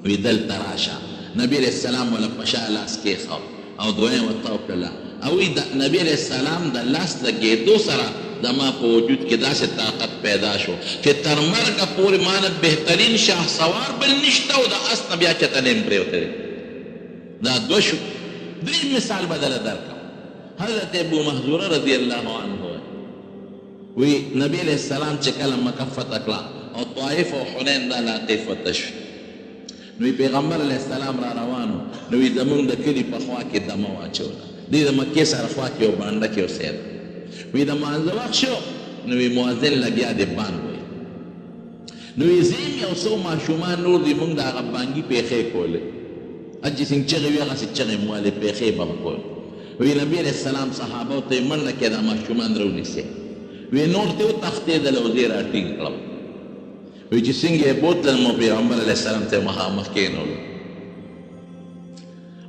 وی دلته راشه. نبي علیه السلام وله په شا لاس کېښود او دعا یې ورته وکړله او وی د نبي علیه السلام د لاس لګېدو سره زما په وجود کې داسې طاقت پیدا شو چې تر مرګه پورې ما نه بهترین شهسوار بل نشته او د اس نه بیا چېرته نه یم پرېوتلی. دا دوه شو. درېیم مثال به دله درکړم. حضرت ابو محذوره رضی الله عنه وی نبی علیہ السلام چې کله مکه فتح کړه او طائف او حنین دا علاقې فتح شوې، نو پیغمبر علیه السلام را روانو، نو زمونږ د کلي په خوا کې دمه واچوله. دوی د مکې سره خوا کې یو بانډه کې اوسېده. وی د مانځه وخت شو، نو مؤذن لګیا دی بانګ وی. نو زیم یو څو ماشومان نور دي مونږ د هغه بانګي پیښې کولې، چې څنګه چغې وي هغسې چغې مو والې پیښې به مو کول. وی نبي علیه السلام صحابو ته یې منډه کې دا ماشومان راونیسئ. وی نور ته وتښتېدل او دې را ټینګ کړم. وی چې څنګه یې بوتلل مو پیغمبر علیه السلام ته مخامخ کېنولو.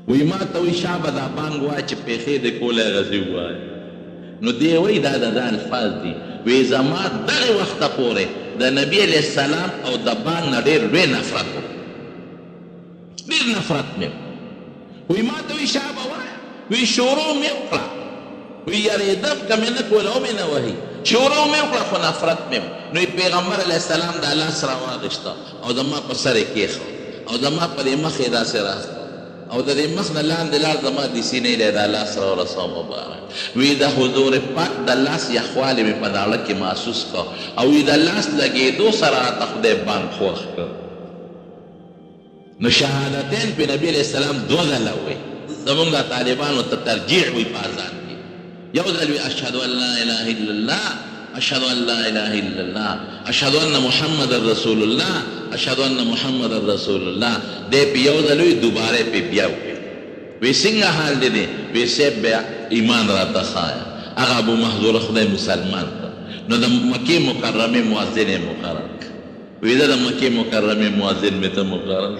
وی ما ته وی شابه دا بانګ وایه چې پیښې دې کولی غزي ووایه. نو دی وی دا د الفاظ دي. وی زما دغې وخته پورې د نبي علیه السلام او د بانګ نه ډېر لوی نفرت و، ډېر نفرت مې وی ما ته وی شابه وایه. وی شروع مې وکړه، وی یارېدم که مې نه کوله او مې نه وهي، شروع مې وکړه خو نفرت مې نو پیغمبر علیه السلام د لاس راواغېسته او زما په سر یې کېښود او زما په دې مخ یې داسې راښکه او د دې مخ نه لاندې لاړ زما د سینې له دا لاس راورسو مبارک. وی د حضور پاک د لاس یخوالی مې په داړه کې محسوس کړ او وی د لاس لګېدو سره راته خدای بانګ خوښ کړ. نو شهادتین په نبي علیه السلام دوه ځله وی. زمونږ د طالبانو ته ترجیح وی په اذان کې. یو ځل وی اشهد ان لا اله الا الله، اشهد ان لا اله الا الله، اشهد ان محمد رسول الله، اشهد ان محمد رسول الله. دې په یو ځل وی دوباره په بیا وی. وی څنګه حال دې؟ وی صاحب بیا ایمان راته ښایه. هغه ابو محذوره خدای مسلمان کړ. نو د مکې مکرمې مؤذن یې مقرر کړ. وی دا د مکې مکرمې مؤذن مې ته مقرر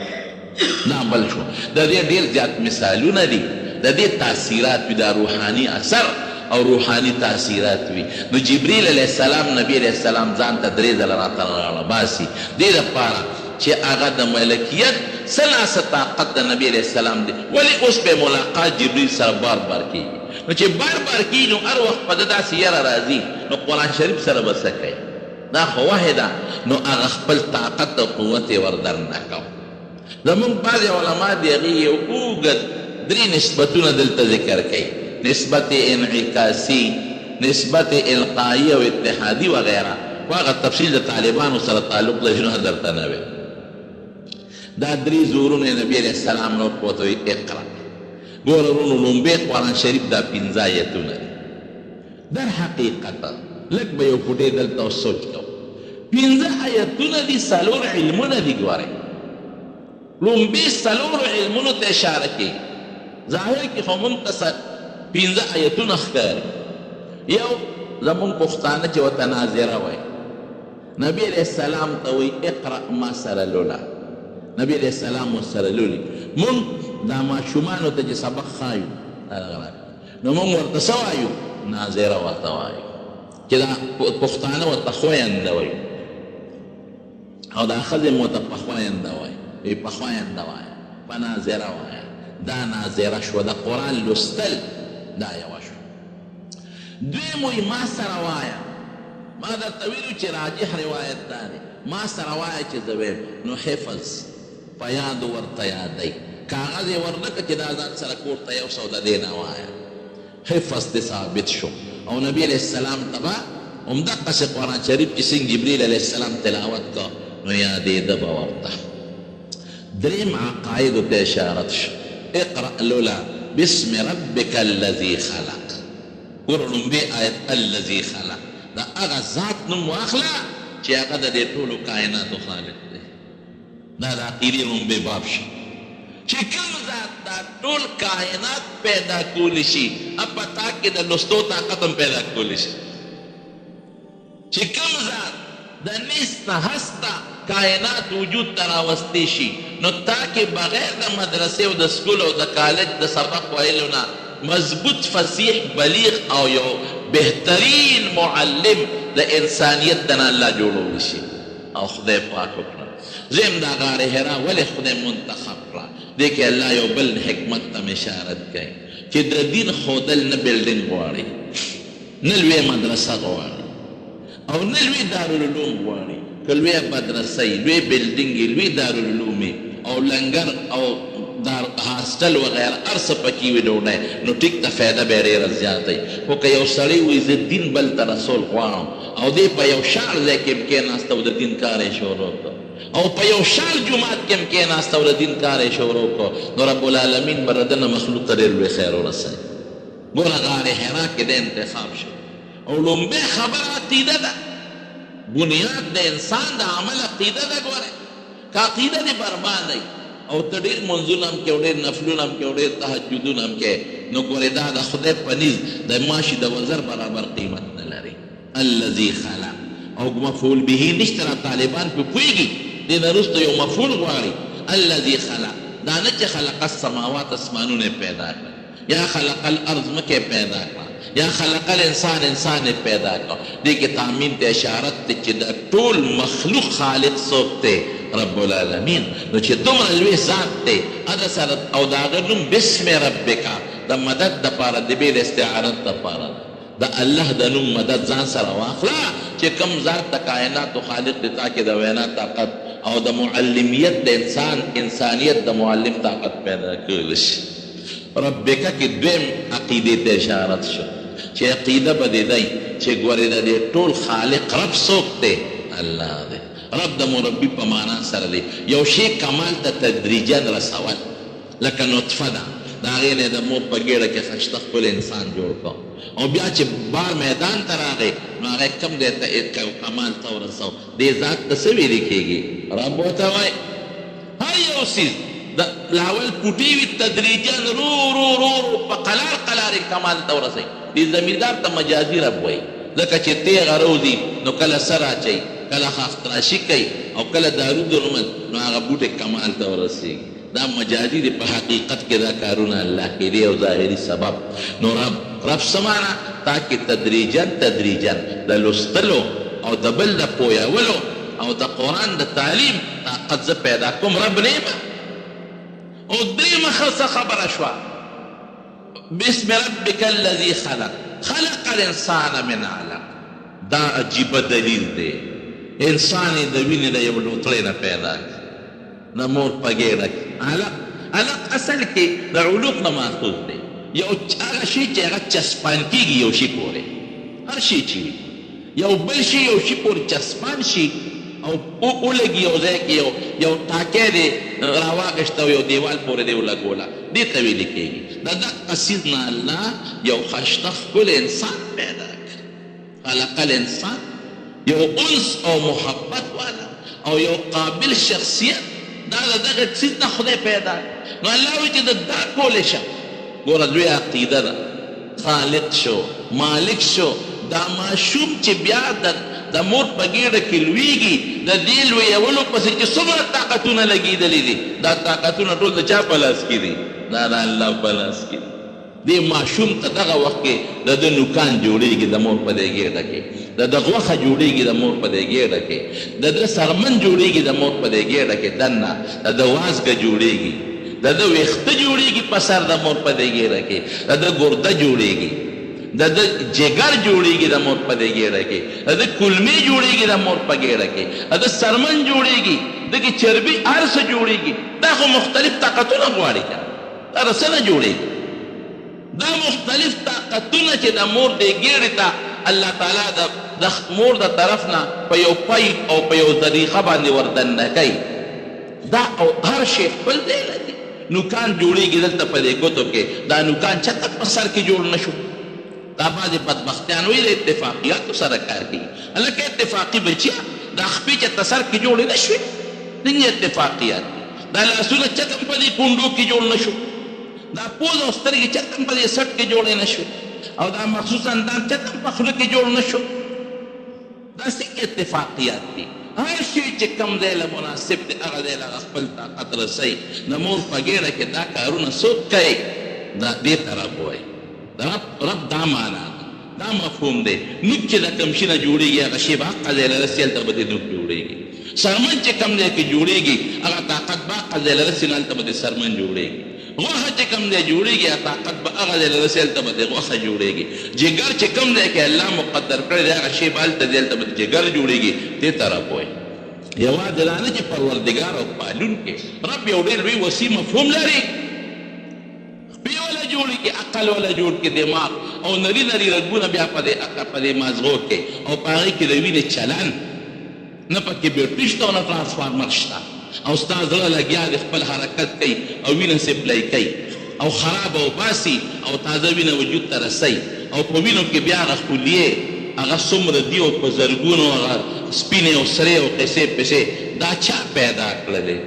نه بل شو. د دې ډېر زیات مثالونه دي. د دې تاثیرات وي، دا روحاني اثر او روحاني تاثیرات وي. نو جبریل علیه السلام نبی علیه السلام ځان ته 3 ځله راته راباسي دې دپاره چې هغه د ملکیت څه طاقت د نبی علیه السلام دی. ولې اوس به ملاقات جبریل سره بار بار کېږي؟ نو چې بار بار کېږي نو هر وخت په ده داسې یره راځي، نو قرآن شریف سره به څه کوي؟ دا خو وحی ده. نو هغه خپل طاقت او قوت یې وردرنه کو. زمونږ بعضې علما د هغې یو اوږد 3 نسبتونه دلته ذکر کوي. نسبت انعکاسی، نسبت القایی او اتحادی وغیرہ. واغه تفصیل د طالبانو سره تعلق لري نو درته نه وي. دا درې زورونه نبی علیہ السلام نو پوته اقرا ګوره ورونو لومبې قرآن شریف دا 15 آیتونه دي. در حقیقتا لږ به یو فوټې دلته سوچ کوو 15 آیتونه دي 4 علمونه دي. ګورئ لومبې 4 علمونو ته اشاره کوي. ظاهر کې خو مونږ ته 15 آیتونه ښکاري. یو زمونږ پښتانه چې ورته ناظره وایي نبی علیہ السلام ته وایي اقرأ ما سره لوله. نبی علیہ السلام ورسره لولي. مونږ دا ماشومانو ته چې سبق ښایو نو مونږ ورته څه وایو؟ ناظره ورته وایو چې دا پښتانه ورته خوینده وایي او دا ښځې م ورته پخوینده وایي. پخوینده وایه په ناظره وایه. دا ناظره شوه د قرآن لوستل دا یوه شوه. دویم وایي ما سره وایه. ما درته ویلو چې راجح روایت دا دی ما سره وایه چې زه ویم نو حفظ په یادو ورته یادی کاغذ یې ورنکړه چې دا ځان سره کور ته یو سو د دې نه وایه. حفظ دې ثابت شو او نبی علیہ السلام ته به همدقسې قرآن شریف چې څنګه جبریل علیہ السلام تلاوت که نو یادېده به ورته. دریم عقایدو ته اشارت شو. اقرأ لولا باسم ربک الذي خلق. ګوره لومبې آیت الذي خلق دا هغه ذات نوم واخله چې هغه د دې ټولو کائناتو خالق دی. دا د عقیدې لومبې باب شي چې کوم ذات دا ټول کائنات پیدا کولی شي په تا کې د لوستو طاقت هم پیدا کولی شي. چې کوم ذات د نیست نه هسته کائنات وجود ته راوستی شي نو تا کې بغیر د مدرسې او د سکول او د کالج د سبق ویلو نه مضبوط فصیح بلیغ او یو بهترین معلم د انسانیت دنه الله جوړولی شي او خدای پاک وکړه. زم دا غار حرا ولې خدای منتخب کړه دې کې الله یو بل حکمت ته اشارت کوي چې د دین ښودل نه بلډینګ غواړي نه لویه مدرسه غواړي او نه لوی دارالعلوم غواړي که لویه مدرسه یي لوی بلډینګ یي لوی دارالعلوم یي او لنګر او دار هاسټل وغیره هر څه پکې وي ډوډۍ نو ټیک ته فایده به یې ډېره زیاته وي. خو که یو سړی وایي زه دین بل ته رسول غواړم او دی په یو شال ځای کې هم کېناسته او د دین کار یې شروع کړ او په یو شال جومات کې هم کېناسته او د دین کار یې شروع کړ نو رب العالمین به د ده نه مخلوق ته ډېر لوی خیر ورسوي. ګوره غار حرا کې د انتخاب شو او لومبۍ خبره عقیده ده. بنیاد د انسان د عمل عقیده ده. ګوره که عقیده دې بربادوي او ته ډېر منځونه هم کې او ډېر نفلونه هم کې او ډېر تهجدونه هم کې نو ګورې دا د خدای په نیز د ماشي د وزر برابر قیمت نه لري. الذي خلق او مفعول به نشته را طالبان پې پوهېږي دې نه وروسته یو مفعول غواړي. الذي خلق دا نه چې خلق السماوات اسمانونه پیدا کړه یا خلق الارض مکې پیدا کړه یا خلق الانسان انسان پیدا کړه. دې کې تعمیم ته اشارت دی چې د ټول مخلوق خالق څوک دی؟ رب العالمین. نو چې دومره لوی ذات دی اده سره او د هغه نوم بسم ربک د مدد دپاره د بېل استعارت دپاره د الله د نوم مدد ځان سره واخله چې کوم ذات د کائناتو خالق دی تا کې د وینا طاقت او د معلمیت د انسانیت د معلم طاقت پیدا کولی شي. ربک کې دویم عقیدې ته اشارت شو چې عقیده به دې دی چې ګورې د دې ټول خالق رب څوک دی؟ الله دی. رب د مربي په معنا سره دی یو شی کمال ته تدریجا رسول لکه نطفه ده د هغې نه د مور په ګېډه کې خشته خپل انسان جوړ کړ او بیا چې بار میدان ته راغی نو هغه کم دی ته کمال ته ورسو. دې ذات ته څه ویلې کېږي؟ رب ورته وایي. هر یو څیز د لاول پوټې وي تدریجا رو رو رو په قلار قلار یې کمال ته ورسوي. دې زمیندار ته مجازي رب وایي ځکه چې تیغه روځي نو کله سر اچوي کله خاختراشي کوي او کله دارو درومل نو هغه بوټې کمال ته ورسېږي. دا مجازي دی په حقیقت کې دا کارونه الله کې دی او ظاهري سبب. نو رب څه معنا؟ تا کې تدریجا د لوستلو او د بل د پوهولو او د قرآن د تعلیم طاقت زه پیدا کوم رب نه یم. او دریمه خبره شوه بسم ربک الذي خلق الانسان من علق. دا عجیبه دلیل دی. انسان د وینې د یو لوتړۍ نه پیدا کړي د مور په ګېډه کې. علق اصل کې د علوق نه ماخوذ دی. یو هغه شی چې هغه چسپان کېږي یو شي پورې هر شی چې وي یو بل شي یو شي پورې چسپان شي او ولګي یو ځای کې یو ټاکی دی راواغېسته او یو دیوال پورې دی ولګوله دې ته ویلې کېږي د دغه څیز نه الله یو ښایسته ښکلی انسان پیدا کړ خلق الانسان یو انس او محبت والا او یو قابل شخصیت دا د دغه څیز نه خدای پیدا نو الله وایي چې دا کولی شه ګوره لوی عقیده ده خالق شو مالک شو دا ماشوم چې بیا د مور په ګېډه کې لویږي د دې لویولو پسې چې څومره طاقتونه لګېدلي دي دا طاقتونه ټول د چا په لاس کې دي دا د الله په لاس کې دي دې ماشوم ته دغه وخت کې د ده نوکان جوړېږي د مور په دې ګېډه کې د ده غوښه جوړېږي د مور په دې ګېډه کې د ده سرمن جوړېږي د مور په دې ګېډه کې دننه د ده وازګه جوړېږي د ده ویښته جوړېږي په سر د مور په دې ګېډه کې د ده ګرده جوړېږي د ده جگر جوړېږي د مور په دې ګېډه کې د ده کلمې جوړېږي د مور په ګېډه کې د ده سرمن جوړېږي دغې چربي هر څه جوړېږي دا خو مختلف طاقتونه غواړي دا د څه نه جوړېږي دا مختلف طاقتونه چې د مور دې ګېډې ته الله تعالی د مور د طرف نه په یو پای او په یو طریقه باندې وردننه کوي دا او هر شی خپل دی لري نوکان جوړېږي دلته په دې ګوتو کې دا نوکان چته په سر کې جوړ نه شو دا بعضې بدبختیان وایي د اتفاقیاتو سره کار کوي هلکه اتفاقي بچیا دا خپې چته سر کې جوړې نه شوې څنګه اتفاقیات دي دا لاسونه چته په دې کونډو کې جوړ نه شو دا پوز او سترګې چته په دې سټ کې جوړې نه شوې او دا مخصوص اندام چته په خوله کې جوړ نه شو دا څنګه اتفاقیات دي هر شی چې کم دی له مناسب دی هغه دی له خپل طاقت رسوي د مور په ګېډه کې دا کارونه څوک کوي دا دې ته رب وایي رب دا معنا دا مفهوم دی نوک چې د کوم شي نه جوړېږي هغه شی به حقه ځای له رسي هلته به دې نوک جوړېږي سرمن چې کوم ځای کې جوړېږي هغه طاقت به حقه ځای له رسي نه هلته به دې سرمن جوړېږي غوښه چې کوم ځای جوړېږي هغه طاقت به هغه ځای له رسي هلته به دې غوښه جوړېږي جګر چې کوم ځای کې الله مقدر کړی دی هغه شی به هلته دی هلته به جګر جوړېږي دې ته رب وایي یوازې دا نه چې پروردګار او پالونکی رب یو ډېر لوی وسیع مفهوم لري جوړ کې عقل ولا جوړ کې دماغ او نری رګونه بیا په دې مازغو کې او په هغې کې د وینې چلن نه پکې بیټري شته او نه ټرانسفارمر شته او ستا زړه لګیا دی خپل حرکت کوي او وینه سپلای کوي او خراب او باسي او تازه وینه وجود ته رسوي او په وینو کې بیا هغه خلیې هغه څومره دي او په زرګونو هغه سپینې او سرې او قیسې پسې دا چا پیدا کړلې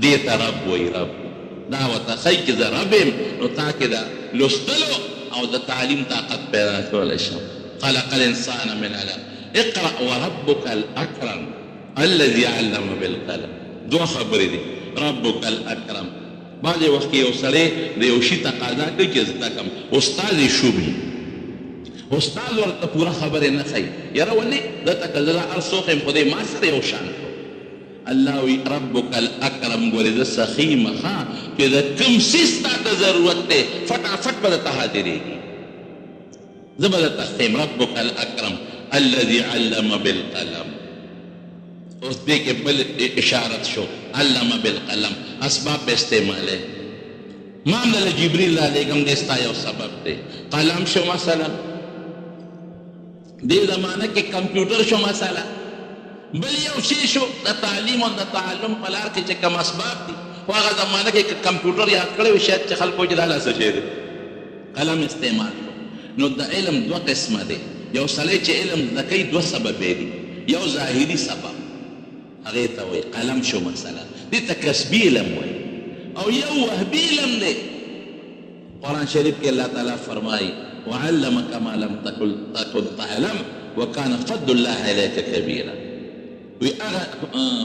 دې ته رب وایي رب دا ورته ښایي چې زه رب یم نو تا کې د لوستلو او د تعلیم طاقت پیدا کولی شم خلق الانسان من علق اقرأ وربک الاکرم الذي علم بالقلم دوه خبرې دي ربک الاکرم بعضې وخت کې یو سړی د یو شي تقاضا کوي چې زده کړم استاد یې شوبي استاد ورته پوره خبرې نه ښایي یاره ولې دلته که زه هر څوک یم خدای ما سره یو شان الله وی ربک الاکرم ګورې زه سخي یم ښه چې د کوم څیز تا ته ضرورت دی فټافټ به درته حاضرېږي زه به درته ښیم ربک الاکرم الذي علم بالقلم اوس دې کې بل اشارت شو علم بالقلم اسباب به استعماله ما هم له جبریل رالیږم دې ستا یو سبب دی قلم شو مثلا دې زمانه کې کمپیوټر شو مثلا بل یو شی شو د تعلیم او د تعلم په لار کې چې کوم اسباب دي خو هغه زمانه کې کمپیوټر یاد کړی وي شاید چې خلکو چې دا لا څه شی دی قلم استعمال شو نو د علم دوه قسمه دی یو سړی چې علم زده کوي دوه سببې دي یو ظاهري سبب هغې ته وایي قلم شو مثلا دې ته کسبي علم وایي او یو وهبي علم دی قرآن شریف کې الله تعالی فرمایي وعلمك ما لم تكن تعلم وكان فضل الله عليك كبيرا وی هغه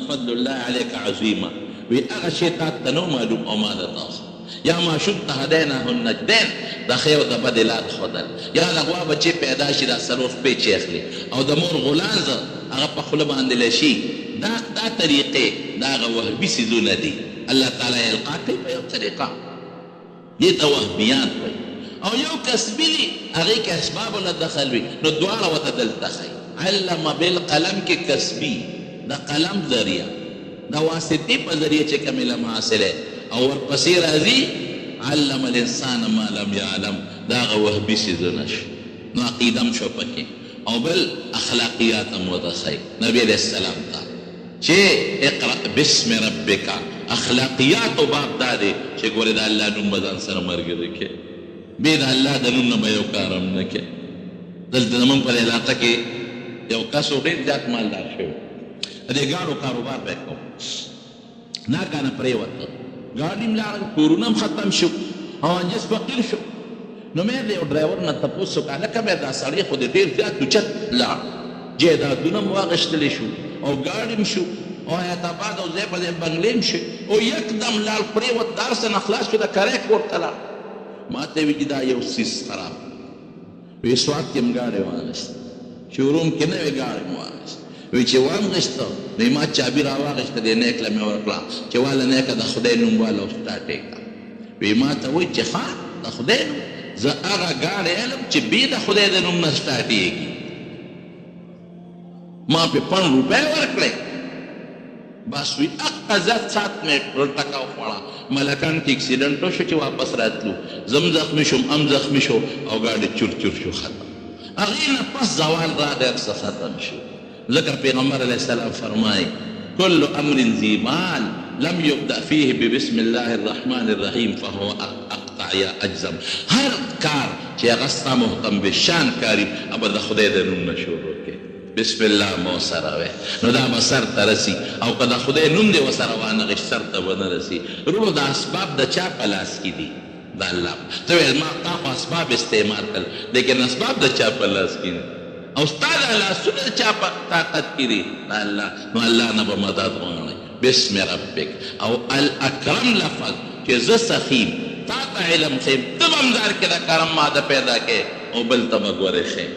فضل الله عليك عظیما وی هغه شی تا ته نو معلوم او ما ده تاسو یا ماشوم ته هدیناه النجدین د ښې او د بدې لار ښودل یا د غوا بچې پیدا شي دا څلور پیچې اخلي او د مور غولانځه هغه په خوله باندې لشي دا طریقې دا هغه وهبي څیزونه دي الله تعالی یې القا کوي په یو طریقه دې ته وهبیات وایي او یو کسبي دي هغې کې اسبابو نه دخل وي نو دواړه ورته دلته ښایي علم بالقلم کې کسبي د قلم ذریعه د واسطې په ذریعه چې کوم علم حاصلی او ورپسې راځي علم الانسان ما لم یعلم دا هغه وهبي څیزونه شو نو عقیده هم شو پکې او بل اخلاقیات مودخی نبی علیہ السلام تا چه اقرأ بسم ربک اخلاقیات و باب داده چه گوره دا اللہ نم بدان سر مرگره که بید اللہ دا نم نبیو کارم نکه دلتا نمان پر علاقه که یو کسو دیر جات مالدار شو ادھے گاڑو کاروبار بیکو ناکانا پریوت گاڑیم لارن کورونم ختم شو او انجس فقیر شو نو مې د یو ډرایور نه تپوس وکړه لکه بیا دا سړی خو د ډېر زیات اوچت لاړ جایدادونه م واخیستلی شو او ګاډي م شو او حیات آباد او ځای په ځای بنګلې م شو او یکدم لاړ پرېوت د هر څه نه خلاص شو د کری کور ته لاړ ما ته وي چې دا یو سیس خراب وی سوات کې م ګاډی واخیست شوروم کې نوې ګاډی م واخیست وی چې وانغېسته نو ما چابي راواخیسته د نیکله مې ورکړه چې واله نیکه د خدای نوم واله سټارټ یې کړه وی ما ته وایي چې ښه د خدای نوم زه هغه ګاډی علم چې بې د خدای د نوم نه سټارټېږي ما پې 5 روپۍ ورکړې بس وي هغه زیات ساعت مې ټکه وخوړه ملکان کې اکسیډنټ وشو چې واپس راتلو زم زخمي شوم ام زخمي شو او ګاډی چور چور شو ختم هغې نه پس زوال راغی هر څه ختم شو ذکر پیغمبر علیه السلام فرمایي كل امر ذي بال لم يبدأ فيه ببسم الله الرحمن الرحيم فهو اقطع یا اجزم هر کار چې هغه ستا محکم بشان کاري ابه د خدای د نوم نه شروع کړې بسم الله مو سره وی نو دا به سر ته رسي او که د خدای نوم دې ورسره وانغېږي سر ته به نه رسي وروڼو دا اسباب د چا په لاس کې دي د الله ته ویل ما تا خو اسباب استعمال کړل لیکن اسباب د چا په لاس کې دي او ستا د لاسونه د چا په طاقت کې دي د الله نو الله نه به مدد غواړئ بسم ربک او الاکرم لفظ چې زه سخیم تا ته علم خیم ته به هم ځار کې د کرم ماده پیدا کې او بل ته به ګورې خیم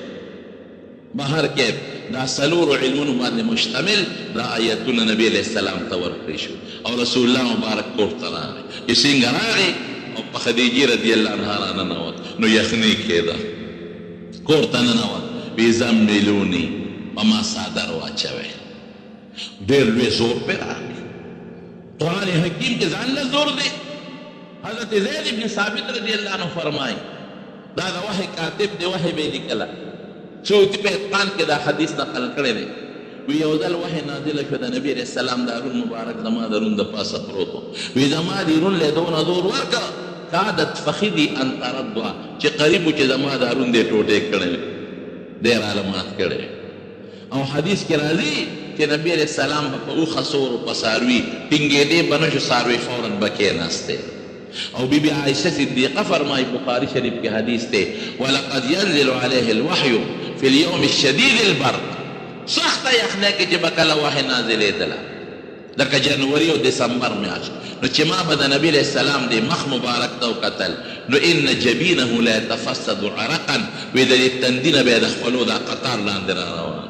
بهر کې دا څلورو علمونو باندې مشتمل دا آیتونه نبی علیه السلام ته ورکړی شو او رسول الله مبارک کور ته راغی چې څنګه راغی او په خدیجې رضی الله عنها راننوت نو یخني کېده کور ته ننوت وی زملوني په ما څادر واچوئ ډېر لوی زور پې راغی قرآن حکیم کې ځان له زور دی حضرت زید ابن ثابت رضی الله عنه فرمایي دا د وحی کاتب دی وحی به یې لیکله سعودي په اتقان کې دا حدیث نقل کړی دی وی یو ځل وحی نازله شوه د نبي علیه السلام د هارون مبارک زما د رون د پاسه پروت و وی زما دې رون له دونه زور ورکړه کادت فخذي ان تردها چې قریب و چې زما د هارون دې ټوټې کړی ډېر علامات کړی او حدیث کې راځي چې نبی علیه السلام به په اوښه سورو په څاروي ټینګېدې به نه شو څاروي فوراً به کېناستې او بی بی عائشہ صدیقہ فرمائی بخاری شریف کے حدیث تے وَلَقَدْ يَنزِلُ عَلَيْهِ الْوَحْيُ فِي الْيَوْمِ الشَّدِيدِ الْبَرْقِ سخت یخنے کی جب کل وحی نازلے دلا لکه جنوری و دسمبر میاشت نو چې ما به د نبی علیہ السلام دی مخ مبارک ته وکتل نو ان جبینه لا يتفسد عرقا وی د دې تندینه به د خپلو دا قطار لاندې را روان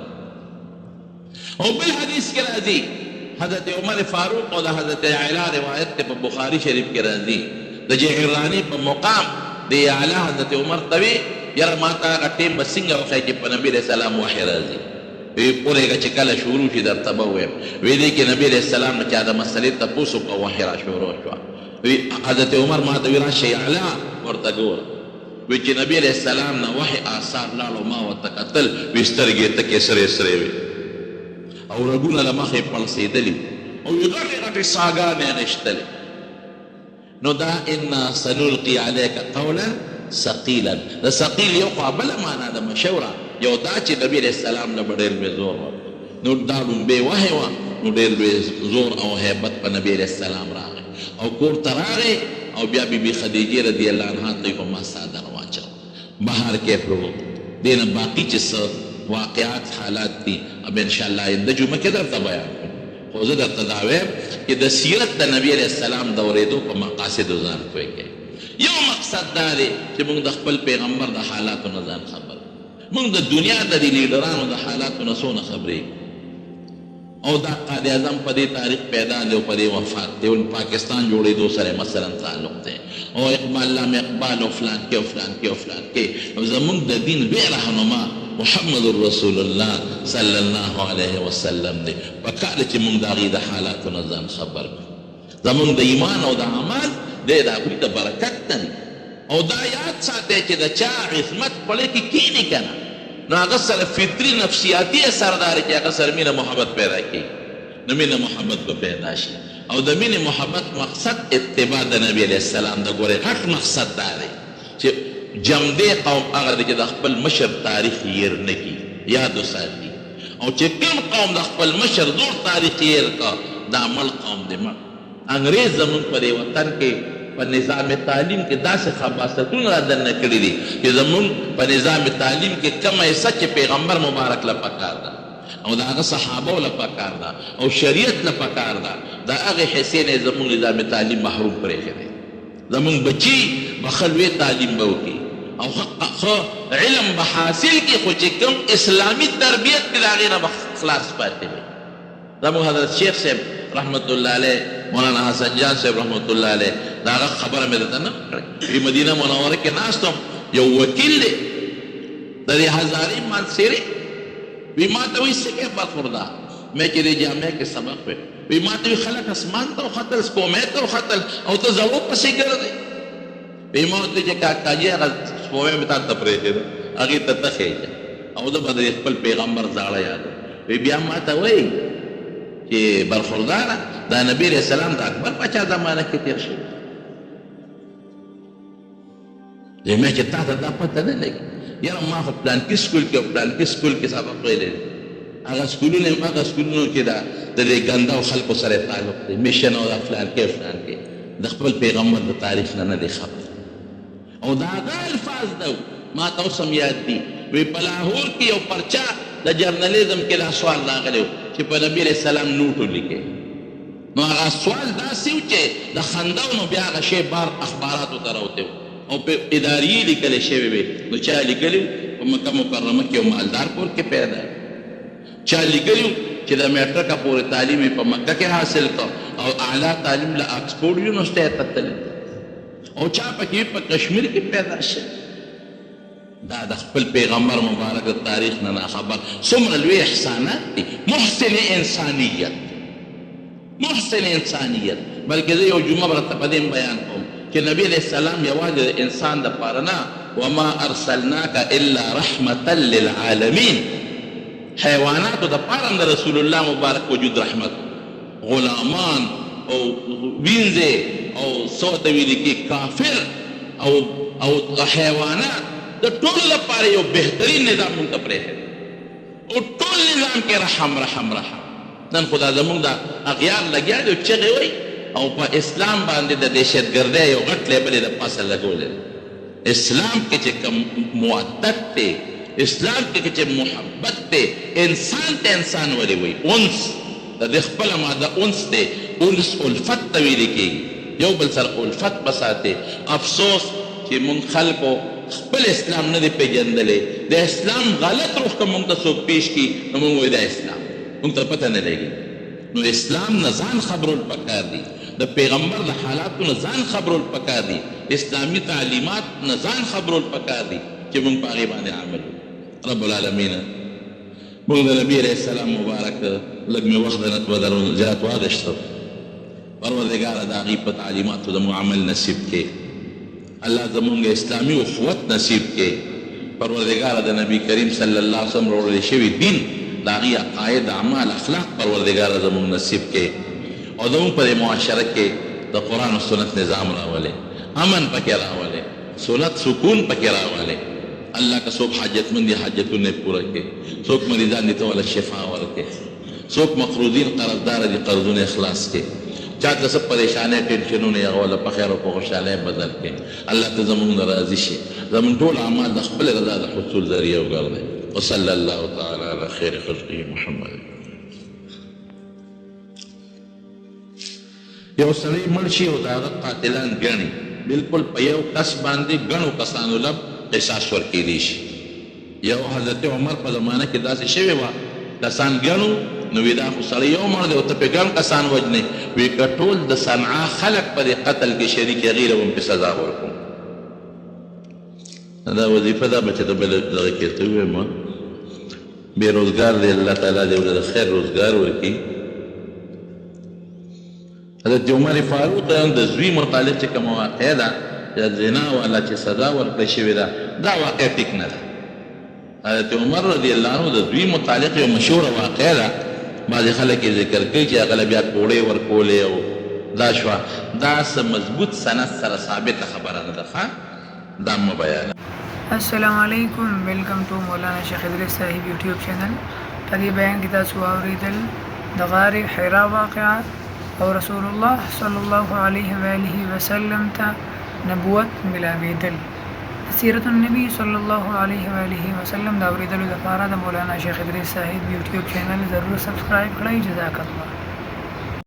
او بل حدیث کې راځي حضرت عمر فاروق او د حضرت اعلی روایت ته په بخاری شریف کې راځي د جهرانی په مقام د اعلی حضرت عمر توی یاره ما ته هغه ټیم به څنګه وښایي چې په نبي علیہ السلام وحی راځي وی پورېږه چې کله شروع شي درته به ووایم وی دی کې نبي علیہ السلام نه چا د مسلې تپوس وکړه وحی را شروع شوه وی حضرت عمر ما ته وی راشئ اعلی ورته ګوره وی چې نبي علیہ السلام نه وحی آثار لاړو ما ورته کتل وی سترګې تکې سرې سرې وي او رګونه له مخې پړسېدلي او یې غټې غټې ساګانې غښتلې نو دا انا سنلقي علیک قولا ثقیلا د ثقیل یو خوا بله معنا د مشوره یو دا چې نبي علیہ السلام له به ډېر لوی زور ورکړ نو دا لومبې وحی وه نو ډېر لوی زور او هیبت په نبي علیہ السلام راغی او کور ته راغی او بیا بیبي خدیجې رضی الله عنها ته یې په ما څادر واچو بهر کې پروت دې نه باقي چې څه واقعات حالات دي اب انشاءالله آینده جمعه کې درته بیان کوم خو زه درته دا وایم چې د سیرت د نبي علیہ السلام د اورېدو په مقاصدو ځان پوه کړئ یو مقصد دا دی چې موږ د خپل پیغمبر د حالاتو نه ځان خبر موږ د دنیا د دې لیډرانو د حالاتو نه څونه خبرې او دا قائد اعظم په دې تاریخ پیدا دی او په دې وفات دی او پاکستان جوړېدو سره مثلا تعلق دی او اقبال علامه اقبال او فلان کې او فلان کې او فلان کې او زموږ د دین لوی رهنما محمد رسول الله صلی الله علیه وسلم دی پکار چې موږ د هغې د حالاتو نه ځان خبر کړو زموږ د ایمان او د عمل دی د هغوی د برکت نه او دا یاد ساتئ چې د چا عصمت خولې کې کینې که نه نو هغه سره فطري نفسیاتي اثر دار چې هغه سره مینه محبت پیدا کړي نو مینه محبت به پیدا شي او د مینې محبت مقصد اتباع د نبی علیه السلام د ګورې غټ مقصد دا دی چې جمدې قوم هغه دی چې د خپل مشر تاریخ هیر نه کړي یاد وساتي او چې کوم قوم د خپل مشر زوړ تاریخ هیر کړه دا مړ قوم دی مړ انګریز زمونږ په دې وطن کې په نظام تعلیم کې داسې خباستونه را دننه کړي دي چې زمونږ په نظام تعلیم کې کومه حصه چې پیغمبر مبارک له پکار ده او د هغه صحابو له پکار ده او شریعت له پکار ده د هغې حصې نه زمونږ نظام تعلیم محروم پرېښی دی زمونږ بچي به ښه لوی تعلیم به وکړي او ښه علم به حاصل کړي خو چې کوم اسلامي تربیت کې د هغې نه به خلاص پاتې وي زمونږ حضرت شیخ صاحب رحمت الله علیه مولانا حسن جان صاحب رحمت الله علیه دا هغه خبره مې درته نه کړې په مدینه منوره کې ناست وم یو وکیل دی د دې هزارې مانسیرې وی ما ته وایي څه کې برخورده مې چې دې جامع کې سبق وی وی ما ته وایي خلک اسمان ته وختل سپومې ته وختل او ته زړو پسې ګرځې وی ما ورته چې کاکاجي هغه سپومې مې تا ته پرېښې ده هغې ته ته خېږه او زه به د خپل پیغمبر زاړه یاد وی بیا ما ته وایي چې برخورداره دا نبی علیه السلام د اکبر پاچا زمانه کې تېر شوی مې چې تا ته دا پته نه لګي یاره ما خو پلانکي سکول کې او پلانکي سکول کې سبق ویلی دی هغه سکولونه هم هغه سکولونو چې د دې ګندو خلکو سره تعلق دی میشن او دا فلانکي فلانکي د خپل پیغمبر د تاریخ نه دی خبر او دا هغه الفاظ ده ما ته اوس هم یاد دي وی په لاهور کې یو پرچا د جرنالیزم کې دا سوال راغلی و چې په نبي علیه السلام نوټ ولیکئ نو هغه سوال داسې و چې د خندو نو بیا هغه شی بار اخباراتو ته راوتی و او په ادارې لیکلی شوی وي نو چا لیکلي په مکه مکرمه کې یو مالدار کور کې پیدا چا لیکلي چې د میټرکه پورې تعلیم یې په مکه کې حاصل کړ او اعلی تعلیم له آکسفورډ یونیورسټۍ ته تللی او چا پکې په کشمیر کې پیدا شوی دا د خپل پیغمبر مبارک د تاریخ نه ناخبر څومره لوی احسانات دي محسن انسانیت بلکې زه یو جمعه به درته په دې بیان کوم چې نبی علیه السلام یوازې د انسان دپاره نه وما ارسلناک الا رحمة للعالمین حیواناتو دپاره هم د رسول الله مبارک وجود رحمت غلامان او وینځې او څه ته ویلي کې کافر او حیوانات د ټولو لپاره یو بهترین نظام موږ ته پرېښی او ټول نظام کې رحم نن خو دا زموږ د اغیار لګیا دی او چغې وایي او په اسلام باندې د دهشتګردۍ یو غټ لیبل یې د پاسه لګولی اسلام کې چې کوم مودت دی اسلام کې چې محبت دی انسان ته انسان ولې وایي انس د دې خپله ماده انس دی انس الفت ته ویلې کېږي یو بل سره الفت به ساتې افسوس چې مونږ خلکو خپل اسلام نه دی پیژندلی د اسلام غلط روح که مونږ ته څوک پیش کړي نو مونږ وایي دا اسلام مونږ ته پته نه لګي نو اسلام نه ځان خبرول پکار دي د پیغمبر د حالاتو نه ځان خبرول پکار دي اسلامي تعلیمات نه ځان خبرول پکار دي چې مونږ په هغې باندې عمل رب العالمین مونږ د نبي علیه السلام مبارک لږ مې وخت بدل زیات واغېشته پروردګاره د هغې په تعلیماتو زموږ عمل نصیب کړي الله زمونږ اسلامي اخوت نصیب کړي پروردګاره د نبی کریم صلی الله علیه وسلم راوړلی شوي دین د هغې عقاید اعمال اخلاق پروردګاره زمونږ نصیب کړي او زمونږ په دې معاشره کې د قرآن و سنت نظام راولې امن پکې راولې سنت سکون پکې راولې الله که څوک حاجتمند دي حاجتونه یې پوره کړي څوک مریضان دي ته وله شفا ورکړي څوک مقروضین قرضداره دي قرضونه اخلاص کړي چاته څه پریشانۍ ټینشنونه یې هغه وله په خیر او په خوشحالۍ بدل کړي الله ته زمونږ نه راضي شي زمونږ ټول اعمال د خپل رضا د حصول ذریعه وګرځي وصلی الله تعالی علی خیر خلقه محمد یو سړی مړ شي او د هغه قاتلان ګڼي بلکل په یو کس باندې ګڼو کسانو له قصاص ورکېدی شي یو حضرت عمر په زمانه کې داسې شوې وه کسان ګڼو نو وی دا خو سړی یو مړ دی او ته پرې ګڼ کسان وژنې وی که ټول د صنعا خلک په دې قتل کې شریک هغې له به م پې سزا ورکوم دا وظیفه دا به چې ته بل دغه کې ته ووایم بې روزګار دی الله تعالی دې ورته د خیر روزګار ورکړي حضرت عمر فاروق د زوی متعلق چې کومه واقعه ده د زنا والا چې سزا ورکړی شوې ده دا واقع ټیک نه ده حضرت عمر رضی الله عنه د دوی متعلق یو مشهور واقعه ده، بعضې خلک یې ذکر کوي چې هغه له بیا کوړې ورکولې او دا شوه. دا څه مضبوط سند سره ثابته خبره نه ده، ښه دا مه بیانوه. السلام علیکم، ویلکم ټو مولانا شیخ ادریس صاحب یوټیوب چینل. په دې بیان کې تاسو واورېدل د غار حرا واقعه او رسول الله صلی الله علیه و آله وسلم ته نبوت ملاوېدل. سیرت النبی صلی الله علیه و آله وسلم دا اوریدلو لپاره د مولانا شیخ ادریس صاحب یوټیوب چینل ضرور سبسکرایب کړئ. جزاک الله.